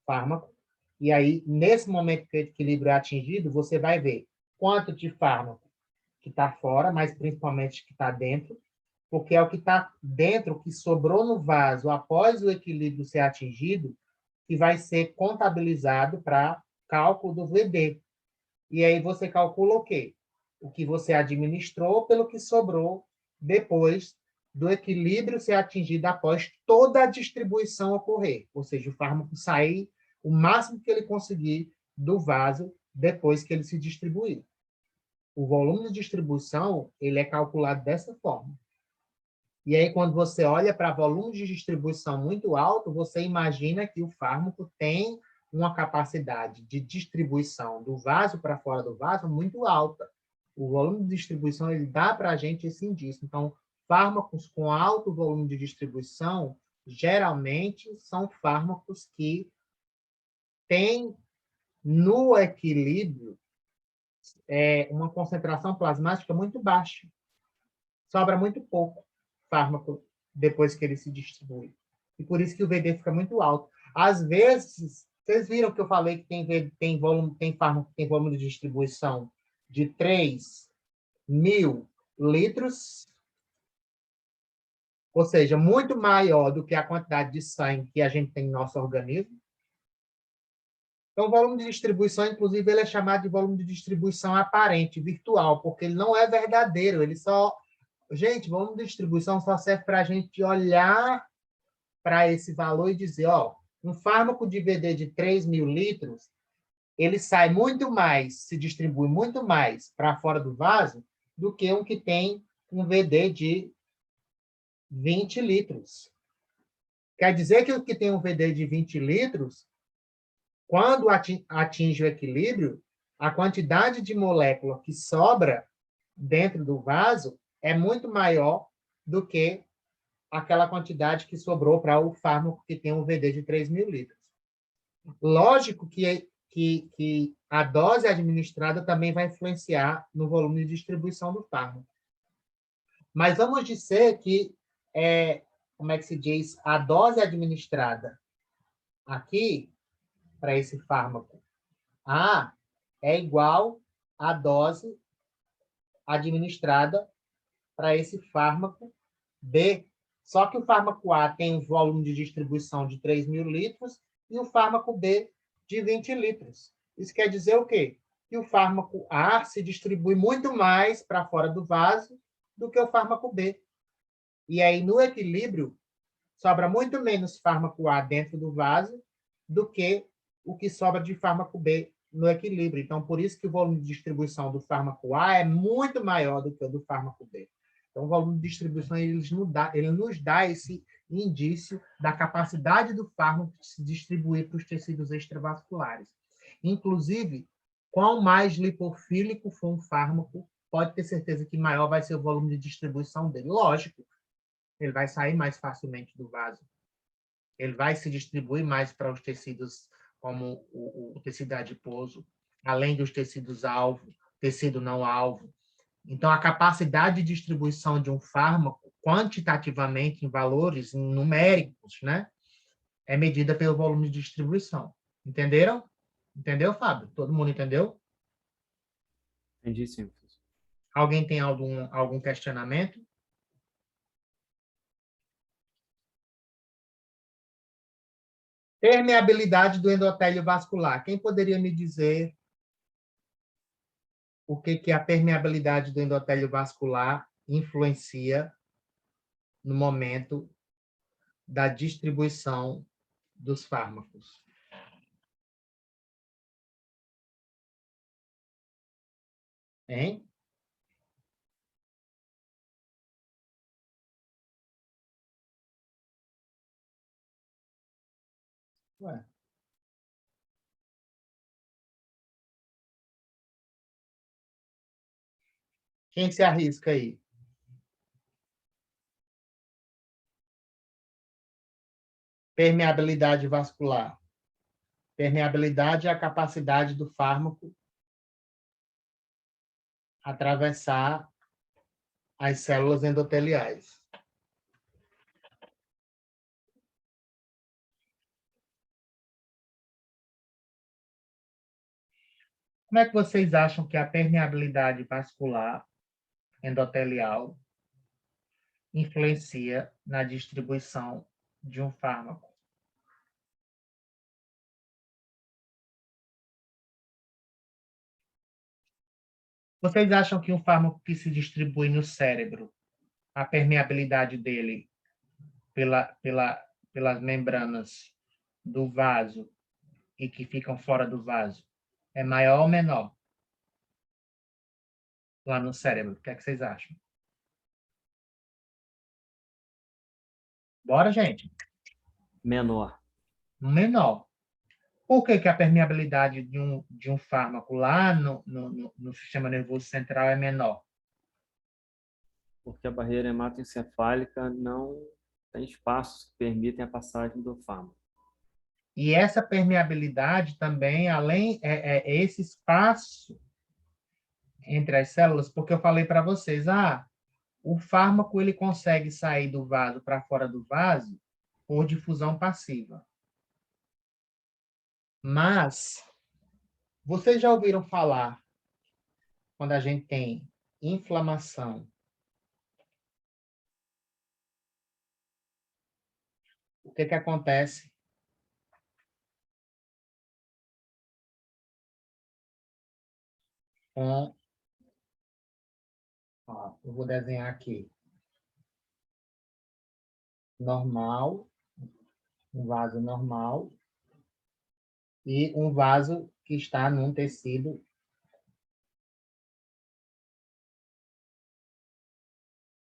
fármaco. E aí, nesse momento que o equilíbrio é atingido, você vai ver quanto de fármaco que está fora, mas principalmente que está dentro, porque é o que está dentro, que sobrou no vaso após o equilíbrio ser atingido, que vai ser contabilizado para cálculo do VD. E aí você calcula o quê? O que você administrou pelo que sobrou depois do equilíbrio ser atingido após toda a distribuição ocorrer. Ou seja, o fármaco sair o máximo que ele conseguir do vaso depois que ele se distribuir. O volume de distribuição ele é calculado dessa forma. E aí, quando você olha para volume de distribuição muito alto, você imagina que o fármaco tem uma capacidade de distribuição do vaso para fora do vaso muito alta. O volume de distribuição ele dá para a gente esse indício. Então, fármacos com alto volume de distribuição, geralmente, são fármacos que têm no equilíbrio uma concentração plasmática muito baixa. Sobra muito pouco fármaco depois que ele se distribui. E por isso que o VD fica muito alto. Às vezes, vocês viram que eu falei que tem fármaco que tem volume de distribuição de 3.000 litros, ou seja, muito maior do que a quantidade de sangue que a gente tem no nosso organismo. Então, o volume de distribuição, inclusive, ele é chamado de volume de distribuição aparente, virtual, porque ele não é verdadeiro, ele só... Gente, volume de distribuição só serve para a gente olhar para esse valor e dizer, ó, um fármaco de VD de 3.000 litros, ele sai muito mais, se distribui muito mais para fora do vaso do que um que tem um VD de 20 litros. Quer dizer que o que tem um VD de 20 litros, quando atinge o equilíbrio, a quantidade de molécula que sobra dentro do vaso é muito maior do que aquela quantidade que sobrou para o fármaco que tem um VD de 3.000 litros. Lógico que a dose administrada também vai influenciar no volume de distribuição do fármaco. Mas vamos dizer que, como é que se diz, a dose administrada aqui, para esse fármaco A, é igual à dose administrada para esse fármaco B. Só que o fármaco A tem um volume de distribuição de 3.000 litros e o fármaco B de 20 litros. Isso quer dizer o quê? Que o fármaco A se distribui muito mais para fora do vaso do que o fármaco B. E aí, no equilíbrio, sobra muito menos fármaco A dentro do vaso do que o que sobra de fármaco B no equilíbrio. Então, por isso que o volume de distribuição do fármaco A é muito maior do que o do fármaco B. Então, o volume de distribuição ele nos dá esse indício da capacidade do fármaco de se distribuir para os tecidos extravasculares. Inclusive, quanto mais lipofílico for um fármaco, pode ter certeza que maior vai ser o volume de distribuição dele. Lógico, ele vai sair mais facilmente do vaso. Ele vai se distribuir mais para os tecidos, como o tecido adiposo, além dos tecidos alvo, tecido não alvo. Então, a capacidade de distribuição de um fármaco, quantitativamente, em valores numéricos, né, é medida pelo volume de distribuição. Entenderam? Entendeu, Fábio? Todo mundo entendeu? Entendi, sim. Alguém tem algum questionamento? Permeabilidade do endotélio vascular. Quem poderia me dizer o que a permeabilidade do endotélio vascular influencia no momento da distribuição dos fármacos? Hein? Ué. Quem se arrisca aí? Permeabilidade vascular. Permeabilidade é a capacidade do fármaco atravessar as células endoteliais. Como é que vocês acham que a permeabilidade vascular endotelial influencia na distribuição de um fármaco? Vocês acham que um fármaco que se distribui no cérebro, a permeabilidade dele pelas membranas do vaso e que ficam fora do vaso, é maior ou menor lá no cérebro? O que é que vocês acham? Bora, gente? Menor. Menor. Por que que a permeabilidade de um fármaco lá no sistema nervoso central é menor? Porque a barreira hematoencefálica não tem espaços que permitem a passagem do fármaco. E essa permeabilidade também, além, é esse espaço entre as células, porque eu falei para vocês, o fármaco ele consegue sair do vaso para fora do vaso por difusão passiva. Mas, vocês já ouviram falar, quando a gente tem inflamação, o que que acontece? Eu vou desenhar aqui. Normal, um vaso normal, e um vaso que está num tecido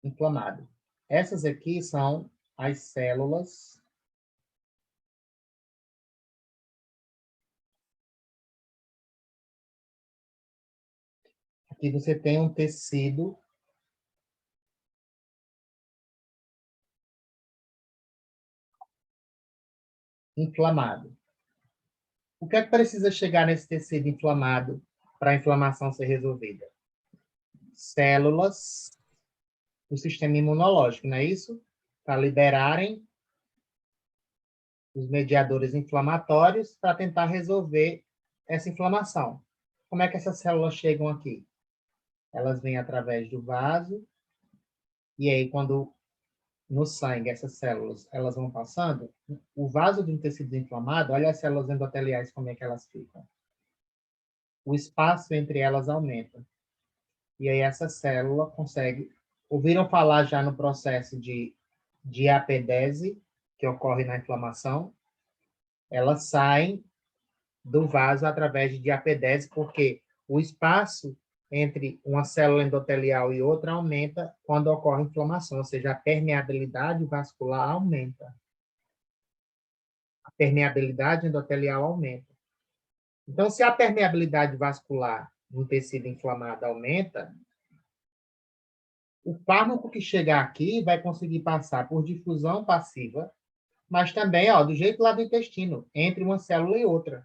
inflamado. Essas aqui são as células aqui você tem um tecido inflamado. O que é que precisa chegar nesse tecido inflamado para a inflamação ser resolvida? Células do sistema imunológico, não é isso? Para liberarem os mediadores inflamatórios para tentar resolver essa inflamação. Como é que essas células chegam aqui? Elas vêm através do vaso, e aí quando no sangue essas células elas vão passando, o vaso de um tecido inflamado, olha as células endoteliais como é que elas ficam. O espaço entre elas aumenta. E aí essa célula consegue... Ouviram falar já no processo de diapedese, que ocorre na inflamação? Elas saem do vaso através de diapedese, porque o espaço entre uma célula endotelial e outra aumenta quando ocorre inflamação, ou seja, a permeabilidade vascular aumenta. A permeabilidade endotelial aumenta. Então, se a permeabilidade vascular no tecido inflamado aumenta, o fármaco que chegar aqui vai conseguir passar por difusão passiva, mas também, do jeito lá do intestino, entre uma célula e outra.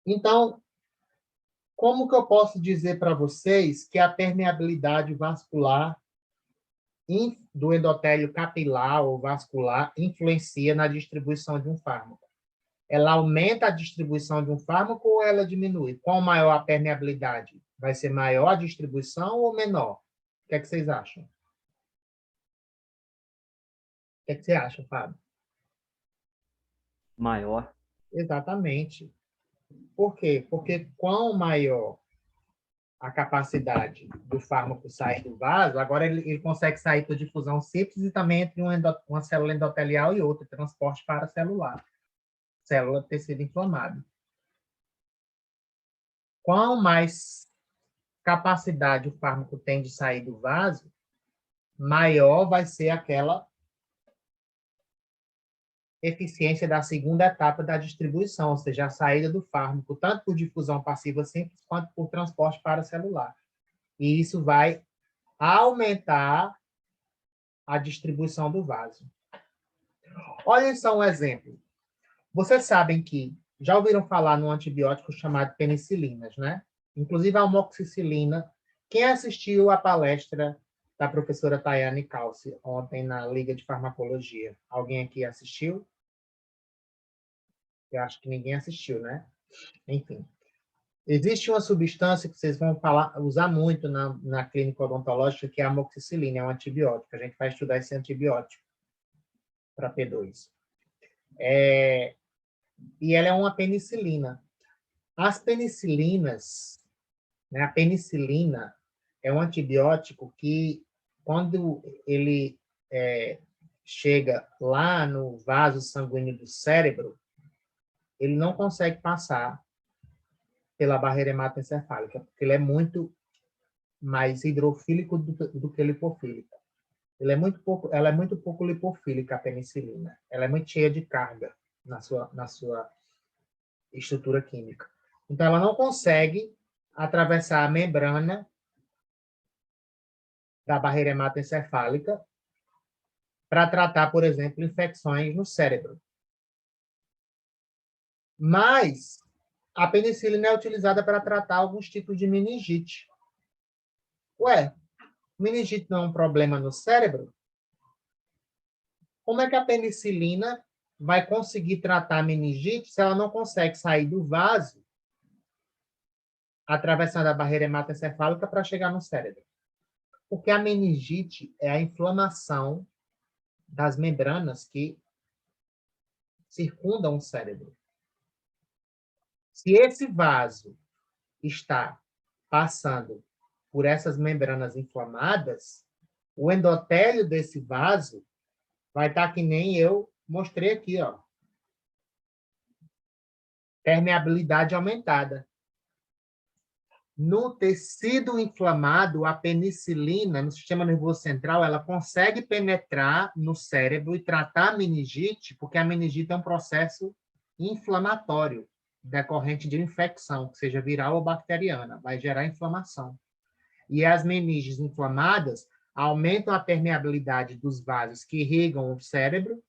Então, como que eu posso dizer para vocês que a permeabilidade vascular do endotélio capilar ou vascular influencia na distribuição de um fármaco? Ela aumenta a distribuição de um fármaco ou ela diminui? Qual maior a permeabilidade? Vai ser maior a distribuição ou menor? O que é que vocês acham? O que é que você acha, Fábio? Maior. Exatamente. Por quê? Porque quanto maior a capacidade do fármaco sair do vaso, agora ele consegue sair por difusão simples e também entre uma célula endotelial e outra, transporte paracelular. Célula tecido inflamado. Quanto mais capacidade o fármaco tem de sair do vaso, maior vai ser aquela eficiência da segunda etapa da distribuição, ou seja, a saída do fármaco, tanto por difusão passiva simples, quanto por transporte paracelular. E isso vai aumentar a distribuição do vaso. Olhem só um exemplo. Vocês sabem que já ouviram falar num antibiótico chamado penicilinas, né? Inclusive a amoxicilina. Quem assistiu à palestra da professora Tayane Calci ontem na Liga de Farmacologia? Alguém aqui assistiu? Eu acho que ninguém assistiu, né? Enfim. Existe uma substância que vocês vão usar muito na clínica odontológica, que é a amoxicilina, é um antibiótico. A gente vai estudar esse antibiótico para P2. E ela é uma penicilina. As penicilinas, né, a penicilina é um antibiótico que, quando ele chega lá no vaso sanguíneo do cérebro, ele não consegue passar pela barreira hematoencefálica, porque ele é muito mais hidrofílico do que lipofílico. ela é muito pouco lipofílica, a penicilina. Ela é muito cheia de carga na sua estrutura química. Então, ela não consegue atravessar a membrana da barreira hematoencefálica para tratar, por exemplo, infecções no cérebro. Mas a penicilina é utilizada para tratar alguns tipos de meningite. Ué, meningite não é um problema no cérebro? Como é que a penicilina vai conseguir tratar a meningite se ela não consegue sair do vaso, atravessando a barreira hematoencefálica para chegar no cérebro? Porque a meningite é a inflamação das membranas que circundam o cérebro. Se esse vaso está passando por essas membranas inflamadas, o endotélio desse vaso vai estar que nem eu mostrei aqui, ó. Permeabilidade aumentada. No tecido inflamado, a penicilina, no sistema nervoso central, ela consegue penetrar no cérebro e tratar a meningite, porque a meningite é um processo inflamatório, decorrente de infecção, seja viral ou bacteriana, vai gerar inflamação. E as meninges inflamadas aumentam a permeabilidade dos vasos que irrigam o cérebro,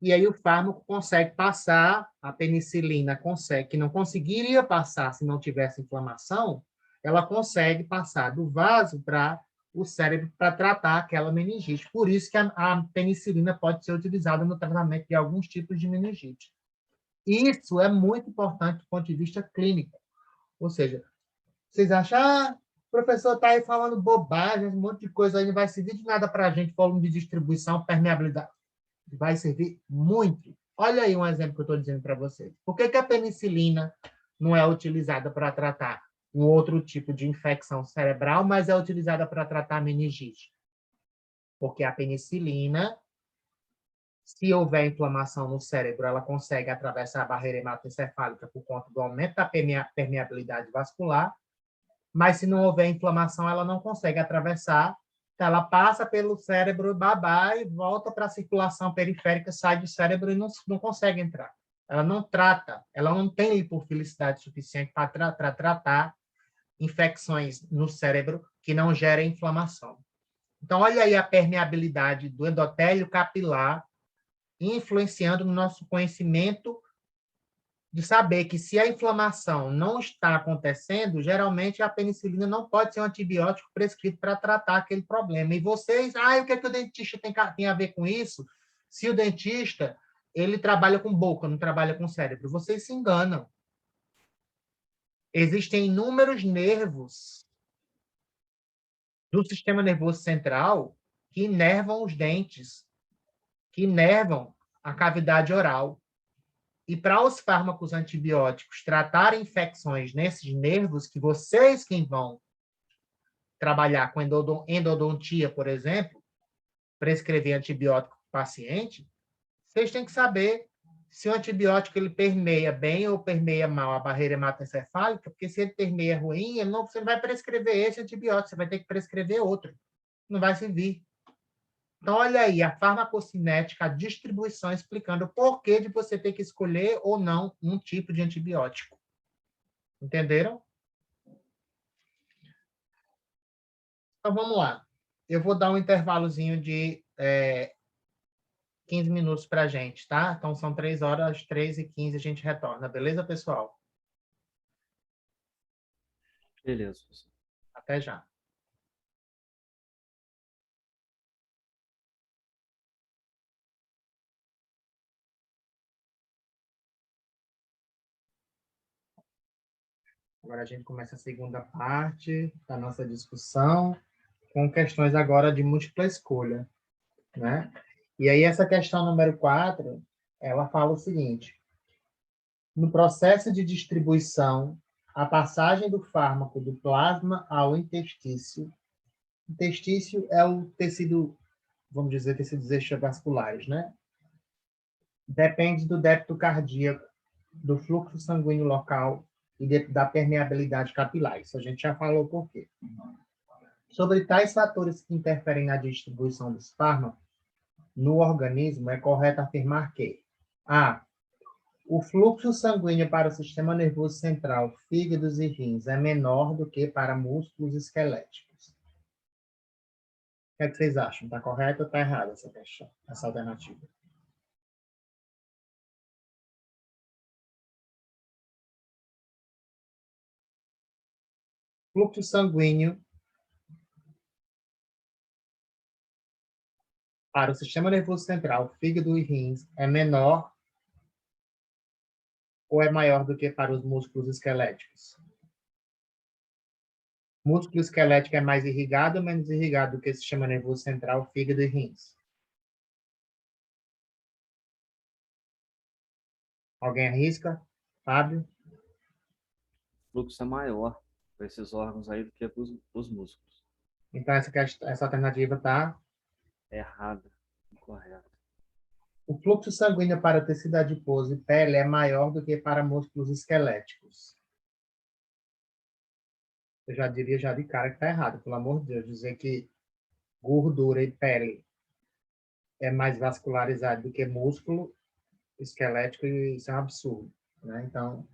e aí o fármaco consegue passar, a penicilina consegue, que não conseguiria passar se não tivesse inflamação, ela consegue passar do vaso para o cérebro para tratar aquela meningite. Por isso que a penicilina pode ser utilizada no tratamento de alguns tipos de meningite. Isso é muito importante do ponto de vista clínico. Ou seja, vocês acham, o professor está aí falando bobagem, um monte de coisa aí, não vai servir de nada para a gente, volume de distribuição, permeabilidade. Vai servir muito. Olha aí um exemplo que eu estou dizendo para vocês. Por que a penicilina não é utilizada para tratar um outro tipo de infecção cerebral, mas é utilizada para tratar meningite? Porque a penicilina, se houver inflamação no cérebro, ela consegue atravessar a barreira hematoencefálica por conta do aumento da permeabilidade vascular, mas se não houver inflamação, ela não consegue atravessar. Então, ela passa pelo cérebro, e volta para a circulação periférica, sai do cérebro e não consegue entrar. Ela não trata, ela não tem lipofilicidade suficiente para tratar infecções no cérebro que não gerem inflamação. Então, olha aí a permeabilidade do endotélio capilar influenciando no nosso conhecimento de saber que se a inflamação não está acontecendo, geralmente a penicilina não pode ser um antibiótico prescrito para tratar aquele problema. E vocês, o que é que o dentista tem a ver com isso? Se o dentista, ele trabalha com boca, não trabalha com cérebro. Vocês se enganam. Existem inúmeros nervos do sistema nervoso central que inervam os dentes, que inervam a cavidade oral. E para os fármacos antibióticos tratarem infecções nesses nervos, que vocês quem vão trabalhar com endodontia, por exemplo, prescrever antibiótico para o paciente, vocês têm que saber se o antibiótico ele permeia bem ou permeia mal a barreira hematoencefálica, porque se ele permeia ruim, você não vai prescrever esse antibiótico, você vai ter que prescrever outro. Não vai servir. Então, olha aí, a farmacocinética, a distribuição, explicando o porquê de você ter que escolher ou não um tipo de antibiótico. Entenderam? Então, vamos lá. Eu vou dar um intervalozinho de 15 minutos para a gente, tá? Então, são 3 horas, 3h15 a gente retorna. Beleza, pessoal? Beleza, professor. Até já. Agora a gente começa a segunda parte da nossa discussão, com questões agora de múltipla escolha, né? E aí essa questão número 4, ela fala o seguinte: no processo de distribuição, a passagem do fármaco do plasma ao intestício. O intestício é o tecido, vamos dizer, tecidos extravasculares, né? Depende do débito cardíaco, do fluxo sanguíneo local e da permeabilidade capilar. Isso a gente já falou por quê. Sobre tais fatores que interferem na distribuição dos fármacos no organismo, é correto afirmar que a. O fluxo sanguíneo para o sistema nervoso central, fígados e rins é menor do que para músculos esqueléticos. O que é que vocês acham? Está correto ou está errado essa questão, essa alternativa? Fluxo sanguíneo para o sistema nervoso central, fígado e rins é menor ou é maior do que para os músculos esqueléticos? Músculo esquelético é mais irrigado ou menos irrigado do que o sistema nervoso central, fígado e rins? Alguém arrisca? Fábio? O fluxo é maior para esses órgãos aí do que para os músculos. Então, essa alternativa está Errada, incorreta. O fluxo sanguíneo para tecido adiposo e pele é maior do que para músculos esqueléticos. Eu já diria já de cara que está errado, pelo amor de Deus, dizer que gordura e pele é mais vascularizado do que músculo esquelético, isso é um absurdo, né? Então,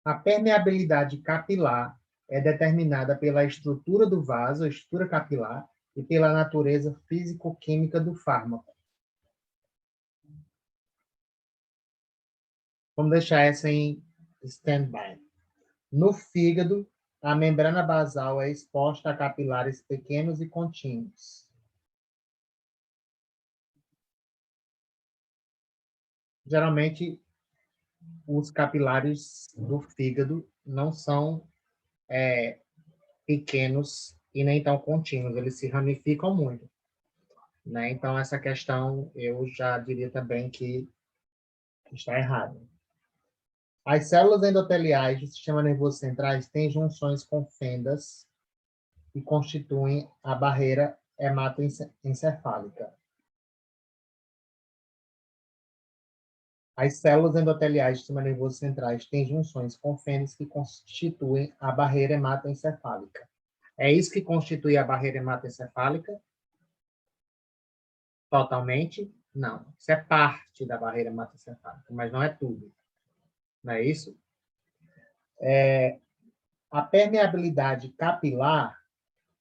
a permeabilidade capilar é determinada pela estrutura do vaso, a estrutura capilar, e pela natureza físico-química do fármaco. Vamos deixar essa em stand-by. No fígado, a membrana basal é exposta a capilares pequenos e contínuos. Geralmente, os capilares do fígado não são pequenos e nem tão contínuos, eles se ramificam muito, né? Então, essa questão eu já diria também que está errada. As células endoteliais do sistema nervoso central têm junções com fendas e constituem a barreira hematoencefálica. As células endoteliais do sistema nervoso central têm junções com fendas que constituem a barreira hematoencefálica. É isso que constitui a barreira hematoencefálica? Totalmente? Não. Isso é parte da barreira hematoencefálica, mas não é tudo. Não é isso? A permeabilidade capilar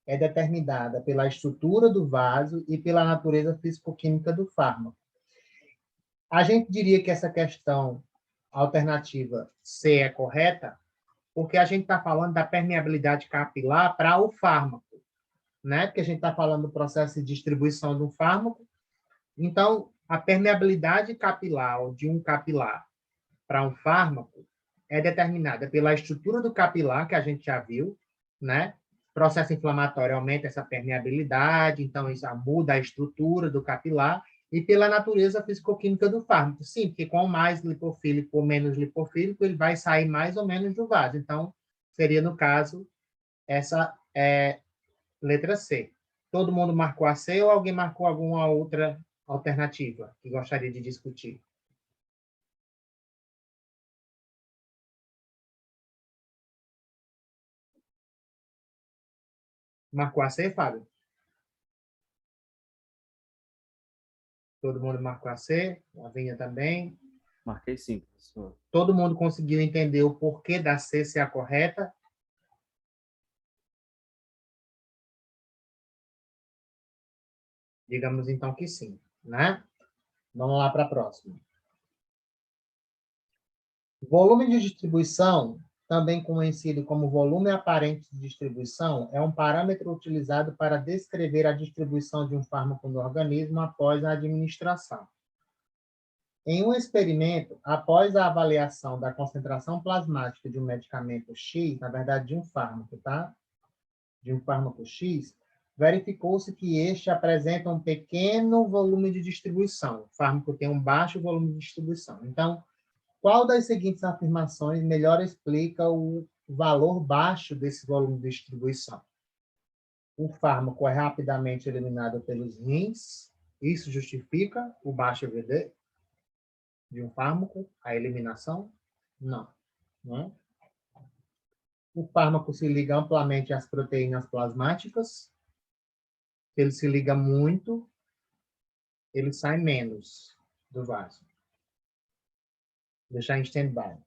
é determinada pela estrutura do vaso e pela natureza físico-química do fármaco. A gente diria que essa questão alternativa C é correta, porque a gente está falando da permeabilidade capilar para o fármaco, né? Porque a gente está falando do processo de distribuição do fármaco. Então, a permeabilidade capilar de um capilar para um fármaco é determinada pela estrutura do capilar, que a gente já viu, né? Processo inflamatório aumenta essa permeabilidade, então isso muda a estrutura do capilar, e pela natureza fisicoquímica do fármaco. Sim, porque com mais lipofílico ou menos lipofílico, ele vai sair mais ou menos do vaso. Então, seria, no caso, essa letra C. Todo mundo marcou a C ou alguém marcou alguma outra alternativa que gostaria de discutir? Marcou a C, Fábio? Todo mundo marcou a C? A Vinha também? Marquei sim, professor. Todo mundo conseguiu entender o porquê da C ser a correta? Digamos, então, que sim, né? Vamos lá para a próxima. Volume de distribuição, também conhecido como volume aparente de distribuição, é um parâmetro utilizado para descrever a distribuição de um fármaco no organismo após a administração. Em um experimento, após a avaliação da concentração plasmática de um medicamento X, na verdade, de um fármaco, tá? De um fármaco X, verificou-se que este apresenta um pequeno volume de distribuição. O fármaco tem um baixo volume de distribuição. Então, qual das seguintes afirmações melhor explica o valor baixo desse volume de distribuição? O fármaco é rapidamente eliminado pelos rins. Isso justifica o baixo EVD de um fármaco, a eliminação? Não. Não é? O fármaco se liga amplamente às proteínas plasmáticas. Se ele se liga muito, ele sai menos do vaso. Deixar em stand-by.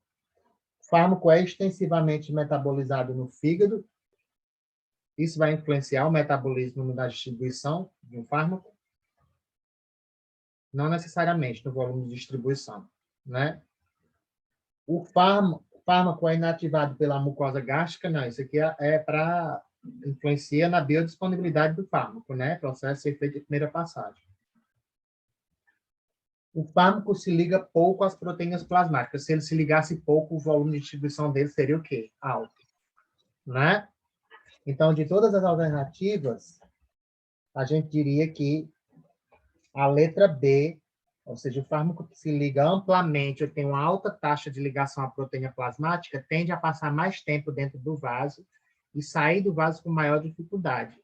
O fármaco é extensivamente metabolizado no fígado. Isso vai influenciar o metabolismo da distribuição de um fármaco? Não necessariamente no volume de distribuição, né? O fármaco é inativado pela mucosa gástrica? Não, isso aqui é para influencia na biodisponibilidade do fármaco, né? Processo e efeito de primeira passagem. O fármaco se liga pouco às proteínas plasmáticas. Se ele se ligasse pouco, o volume de distribuição dele seria o quê? Alto, né? Então, de todas as alternativas, a gente diria que a letra B, ou seja, o fármaco que se liga amplamente ou tem uma alta taxa de ligação à proteína plasmática, tende a passar mais tempo dentro do vaso e sair do vaso com maior dificuldade.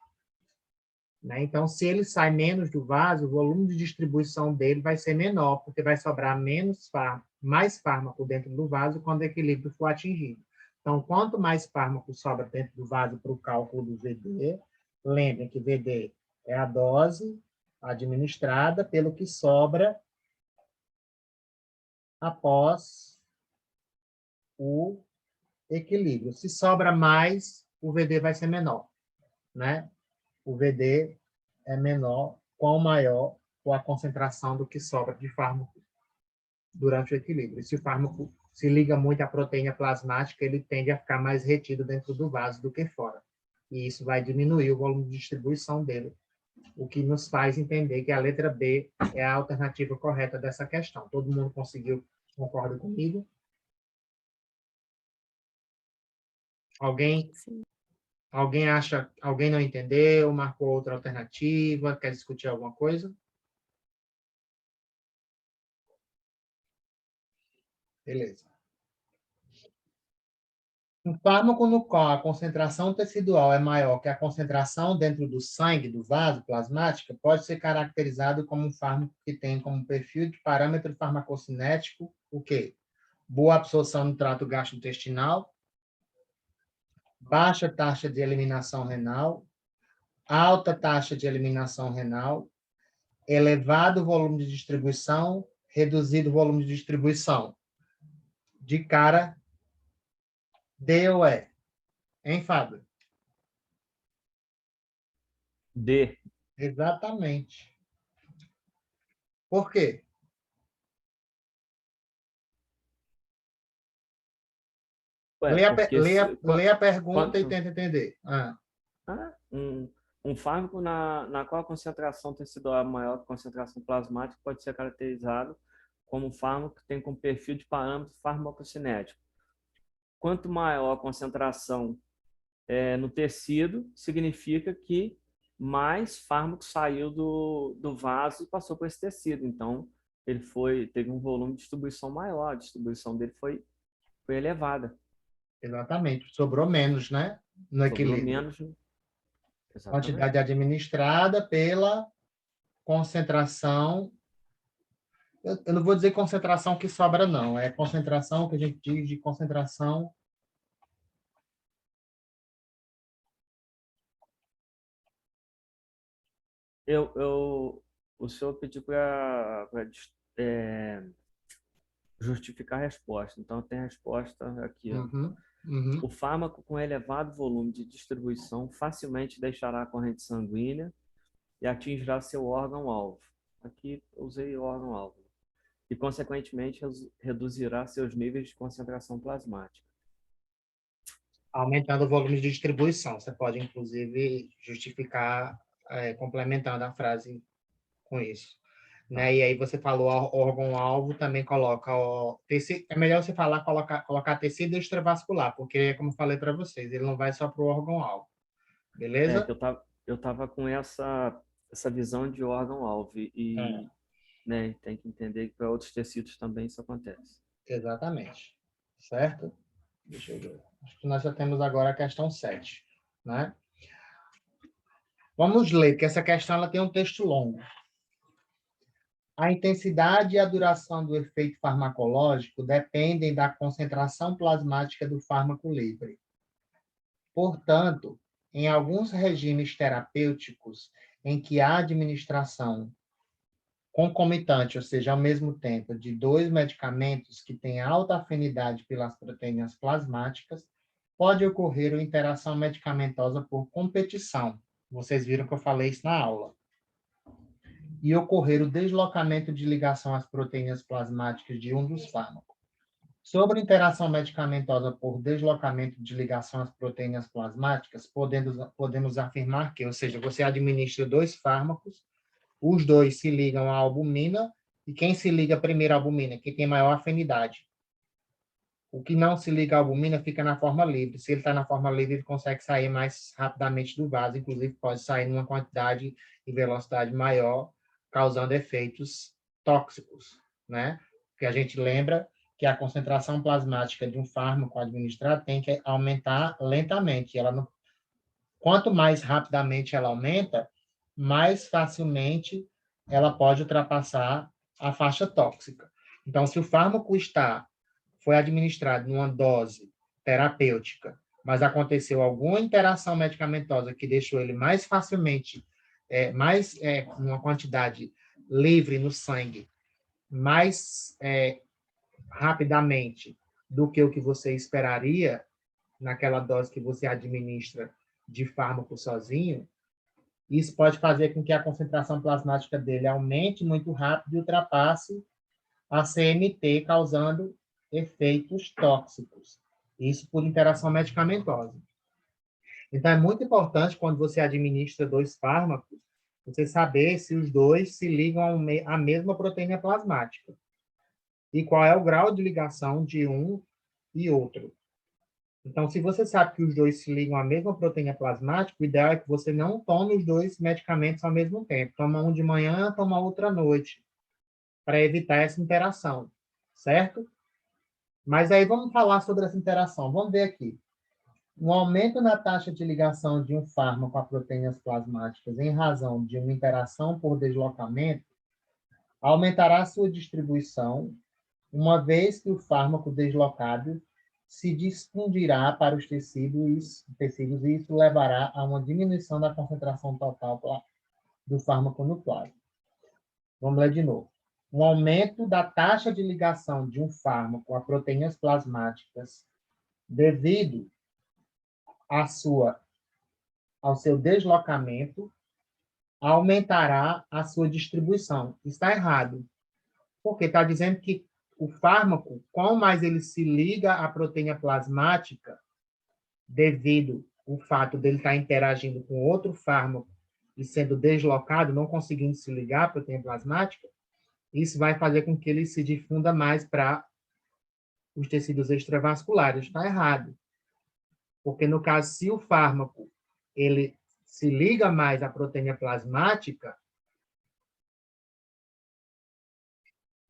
Né? Então, se ele sai menos do vaso, o volume de distribuição dele vai ser menor, porque vai sobrar mais fármaco dentro do vaso quando o equilíbrio for atingido. Então, quanto mais fármaco sobra dentro do vaso para o cálculo do VD, lembrem que VD é a dose administrada pelo que sobra após o equilíbrio. Se sobra mais, o VD vai ser menor, né? O VD é menor, quanto maior for a concentração do que sobra de fármaco durante o equilíbrio. E se o fármaco se liga muito à proteína plasmática, ele tende a ficar mais retido dentro do vaso do que fora. E isso vai diminuir o volume de distribuição dele, o que nos faz entender que a letra B é a alternativa correta dessa questão. Todo mundo concorda comigo? Alguém? Sim. Alguém não entendeu, marcou outra alternativa, quer discutir alguma coisa? Beleza. Um fármaco no qual a concentração tecidual é maior que a concentração dentro do sangue do vaso plasmático pode ser caracterizado como um fármaco que tem como perfil de parâmetro farmacocinético o quê? Boa absorção no trato gastrointestinal, baixa taxa de eliminação renal, alta taxa de eliminação renal, elevado volume de distribuição, reduzido volume de distribuição. De cara, D ou E? Hein, Fábio? D. Exatamente. Por quê? Ué, Lê a pergunta e quanto- tenta entender. Um fármaco na qual a concentração tecidual é maior que a concentração plasmática pode ser caracterizado como um fármaco que tem como perfil de parâmetro farmacocinético. Quanto maior a concentração no tecido, significa que mais fármaco saiu do vaso e passou por esse tecido. Então, ele teve um volume de distribuição maior, a distribuição dele foi elevada. Exatamente. Sobrou menos, né? No Sobrou equilíbrio. menos. Exatamente. Quantidade administrada pela concentração. Eu não vou dizer concentração que sobra, não. É concentração que a gente diz de concentração. O senhor pediu para justificar a resposta. Então, tem a resposta aqui. Uhum. O fármaco com elevado volume de distribuição facilmente deixará a corrente sanguínea e atingirá seu órgão-alvo. Aqui usei órgão-alvo. E, consequentemente, reduzirá seus níveis de concentração plasmática. Aumentando o volume de distribuição. Você pode, inclusive, justificar, complementando a frase com isso. Né? E aí você falou órgão-alvo, também coloca é melhor você colocar tecido extravascular, porque, como eu falei para vocês, ele não vai só para o órgão-alvo. Beleza? Eu tava com essa visão de órgão-alvo e né, tem que entender que para outros tecidos também isso acontece. Exatamente. Certo? Deixa eu ver. Acho que nós já temos agora a questão 7. Né? Vamos ler, porque essa questão ela tem um texto longo. A intensidade e a duração do efeito farmacológico dependem da concentração plasmática do fármaco livre. Portanto, em alguns regimes terapêuticos em que há administração concomitante, ou seja, ao mesmo tempo, de 2 medicamentos que têm alta afinidade pelas proteínas plasmáticas, pode ocorrer uma interação medicamentosa por competição. Vocês viram que eu falei isso na aula. E ocorrer o deslocamento de ligação às proteínas plasmáticas de um dos fármacos. Sobre interação medicamentosa por deslocamento de ligação às proteínas plasmáticas, podemos afirmar que, ou seja, você administra 2 fármacos, os 2 se ligam à albumina, e quem se liga primeiro à albumina? Quem tem maior afinidade. O que não se liga à albumina fica na forma livre. Se ele está na forma livre, ele consegue sair mais rapidamente do vaso, inclusive pode sair numa quantidade e velocidade maior, causando efeitos tóxicos, né? Porque a gente lembra que a concentração plasmática de um fármaco administrado tem que aumentar lentamente. Quanto mais rapidamente ela aumenta, mais facilmente ela pode ultrapassar a faixa tóxica. Então, se o fármaco foi administrado numa dose terapêutica, mas aconteceu alguma interação medicamentosa que deixou ele mais facilmente, numa quantidade livre no sangue, mais rapidamente do que o que você esperaria naquela dose que você administra de fármaco sozinho, isso pode fazer com que a concentração plasmática dele aumente muito rápido e ultrapasse a CMT, causando efeitos tóxicos. Isso por interação medicamentosa. Então, é muito importante, quando você administra 2 fármacos, você saber se os 2 se ligam à mesma proteína plasmática. E qual é o grau de ligação de um e outro. Então, se você sabe que os 2 se ligam à mesma proteína plasmática, o ideal é que você não tome os 2 medicamentos ao mesmo tempo. Toma um de manhã, toma outro à noite, para evitar essa interação, certo? Mas aí vamos falar sobre essa interação. Vamos ver aqui. Um aumento na taxa de ligação de um fármaco a proteínas plasmáticas em razão de uma interação por deslocamento aumentará sua distribuição, uma vez que o fármaco deslocado se difundirá para os tecidos e isso levará a uma diminuição da concentração total do fármaco no plasma. Vamos ler de novo. Um aumento da taxa de ligação de um fármaco a proteínas plasmáticas devido ao seu deslocamento aumentará a sua distribuição. Está errado, porque está dizendo que o fármaco, quanto mais ele se liga à proteína plasmática, devido ao fato dele estar interagindo com outro fármaco e sendo deslocado, não conseguindo se ligar à proteína plasmática, isso vai fazer com que ele se difunda mais para os tecidos extravasculares. Está errado. Porque, no caso, se o fármaco ele se liga mais à proteína plasmática,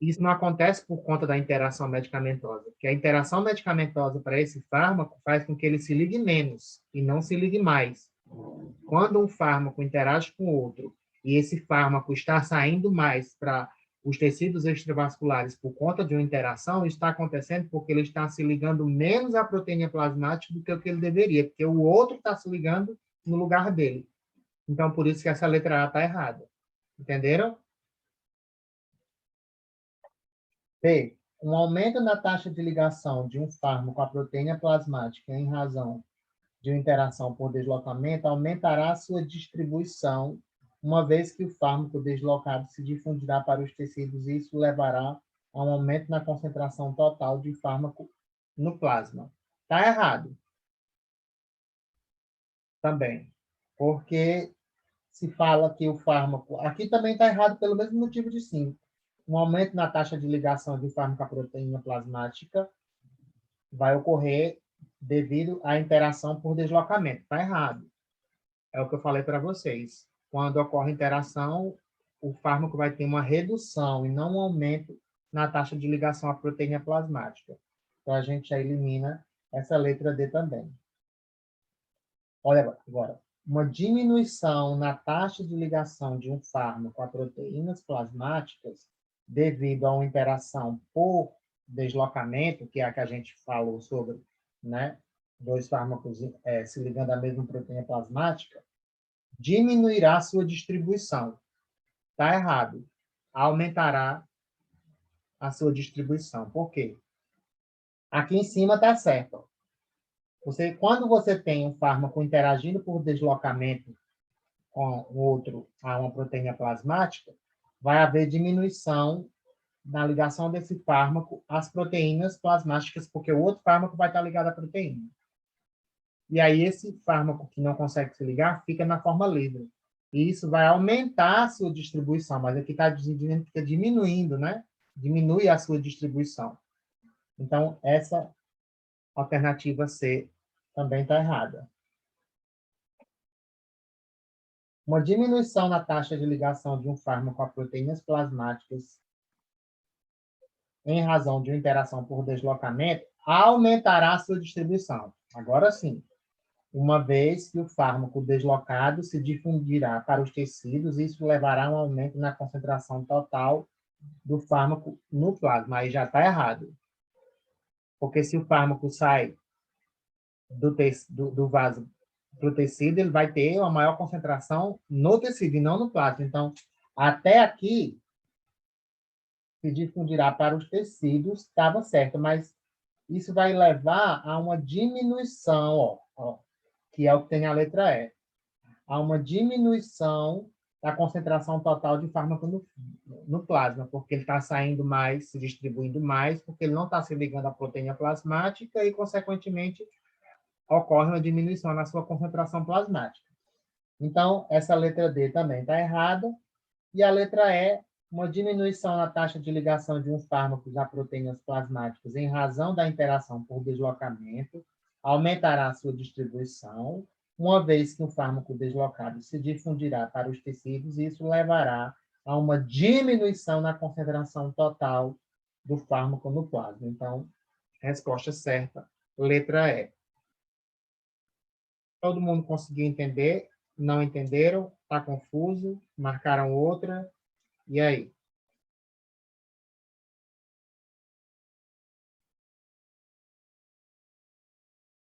isso não acontece por conta da interação medicamentosa, porque a interação medicamentosa para esse fármaco faz com que ele se ligue menos e não se ligue mais. Quando um fármaco interage com outro e esse fármaco está saindo mais para os tecidos extravasculares por conta de uma interação, isso está acontecendo porque ele está se ligando menos à proteína plasmática do que o que ele deveria, porque o outro está se ligando no lugar dele. Então, por isso que essa letra A está errada. Entenderam? B. Um aumento na taxa de ligação de um fármaco à proteína plasmática em razão de uma interação por deslocamento aumentará a sua distribuição, uma vez que o fármaco deslocado se difundirá para os tecidos e isso levará a um aumento na concentração total de fármaco no plasma. Está errado. Também. Porque se fala que o fármaco... Aqui também está errado pelo mesmo motivo de 5. Um aumento na taxa de ligação de fármaco à proteína plasmática vai ocorrer devido à interação por deslocamento. Está errado. É o que eu falei para vocês. Quando ocorre interação, o fármaco vai ter uma redução e não um aumento na taxa de ligação à proteína plasmática. Então, a gente já elimina essa letra D também. Olha agora. Uma diminuição na taxa de ligação de um fármaco a proteínas plasmáticas devido a uma interação por deslocamento, que é a que a gente falou sobre, né? dois fármacos se ligando à mesma proteína plasmática, diminuirá a sua distribuição. Está errado. Aumentará a sua distribuição. Por quê? Aqui em cima está certo. Quando você tem um fármaco interagindo por deslocamento com outro a uma proteína plasmática, vai haver diminuição na ligação desse fármaco às proteínas plasmáticas, porque o outro fármaco vai estar ligado à proteína. E aí esse fármaco que não consegue se ligar fica na forma livre. E isso vai aumentar a sua distribuição, mas aqui está dizendo que fica diminuindo, né? Diminui a sua distribuição. Então, essa alternativa C também está errada. Uma diminuição na taxa de ligação de um fármaco a proteínas plasmáticas em razão de uma interação por deslocamento aumentará a sua distribuição. Agora sim, uma vez que o fármaco deslocado se difundirá para os tecidos, isso levará a um aumento na concentração total do fármaco no plasma. Aí já está errado. Porque se o fármaco sai do vaso para o tecido, ele vai ter uma maior concentração no tecido e não no plasma. Então, até aqui, se difundirá para os tecidos, estava certo, mas isso vai levar a uma diminuição, que é o que tem a letra E. Há uma diminuição da concentração total de fármaco no plasma, porque ele está saindo mais, se distribuindo mais, porque ele não está se ligando à proteína plasmática e, consequentemente, ocorre uma diminuição na sua concentração plasmática. Então, essa letra D também está errada. E a letra E, uma diminuição na taxa de ligação de um fármaco a proteínas plasmáticas em razão da interação por deslocamento, aumentará a sua distribuição, uma vez que o fármaco deslocado se difundirá para os tecidos, e isso levará a uma diminuição na concentração total do fármaco no plasma. Então, resposta certa, letra E. Todo mundo conseguiu entender? Não entenderam? Está confuso? Marcaram outra? E aí?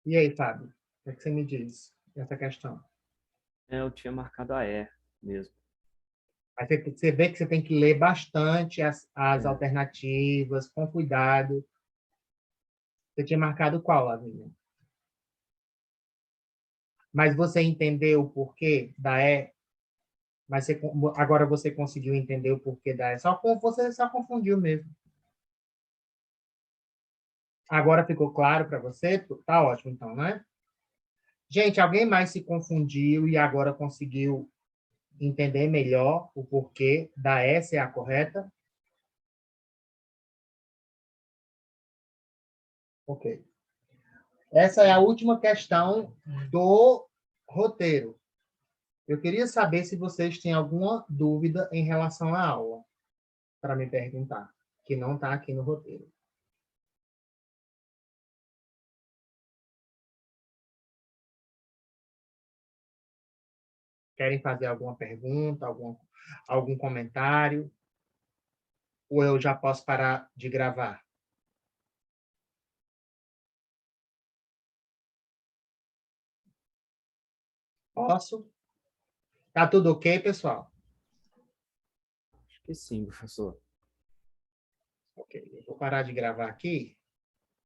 E aí, Fábio? O que é que você me diz dessa questão? Eu tinha marcado a E mesmo. Aí você vê que você tem que ler bastante as alternativas, com cuidado. Você tinha marcado qual, Lavínia? Mas você entendeu o porquê da E? Mas agora você conseguiu entender o porquê da E? Você só confundiu mesmo. Agora ficou claro para você? Tá ótimo, então, né? Gente, alguém mais se confundiu e agora conseguiu entender melhor o porquê da E ser a correta? Ok. Essa é a última questão do roteiro. Eu queria saber se vocês têm alguma dúvida em relação à aula, para me perguntar, que não está aqui no roteiro. Querem fazer alguma pergunta, algum comentário? Ou eu já posso parar de gravar? Posso? Tá tudo ok, pessoal? Acho que sim, professor. Ok, eu vou parar de gravar aqui.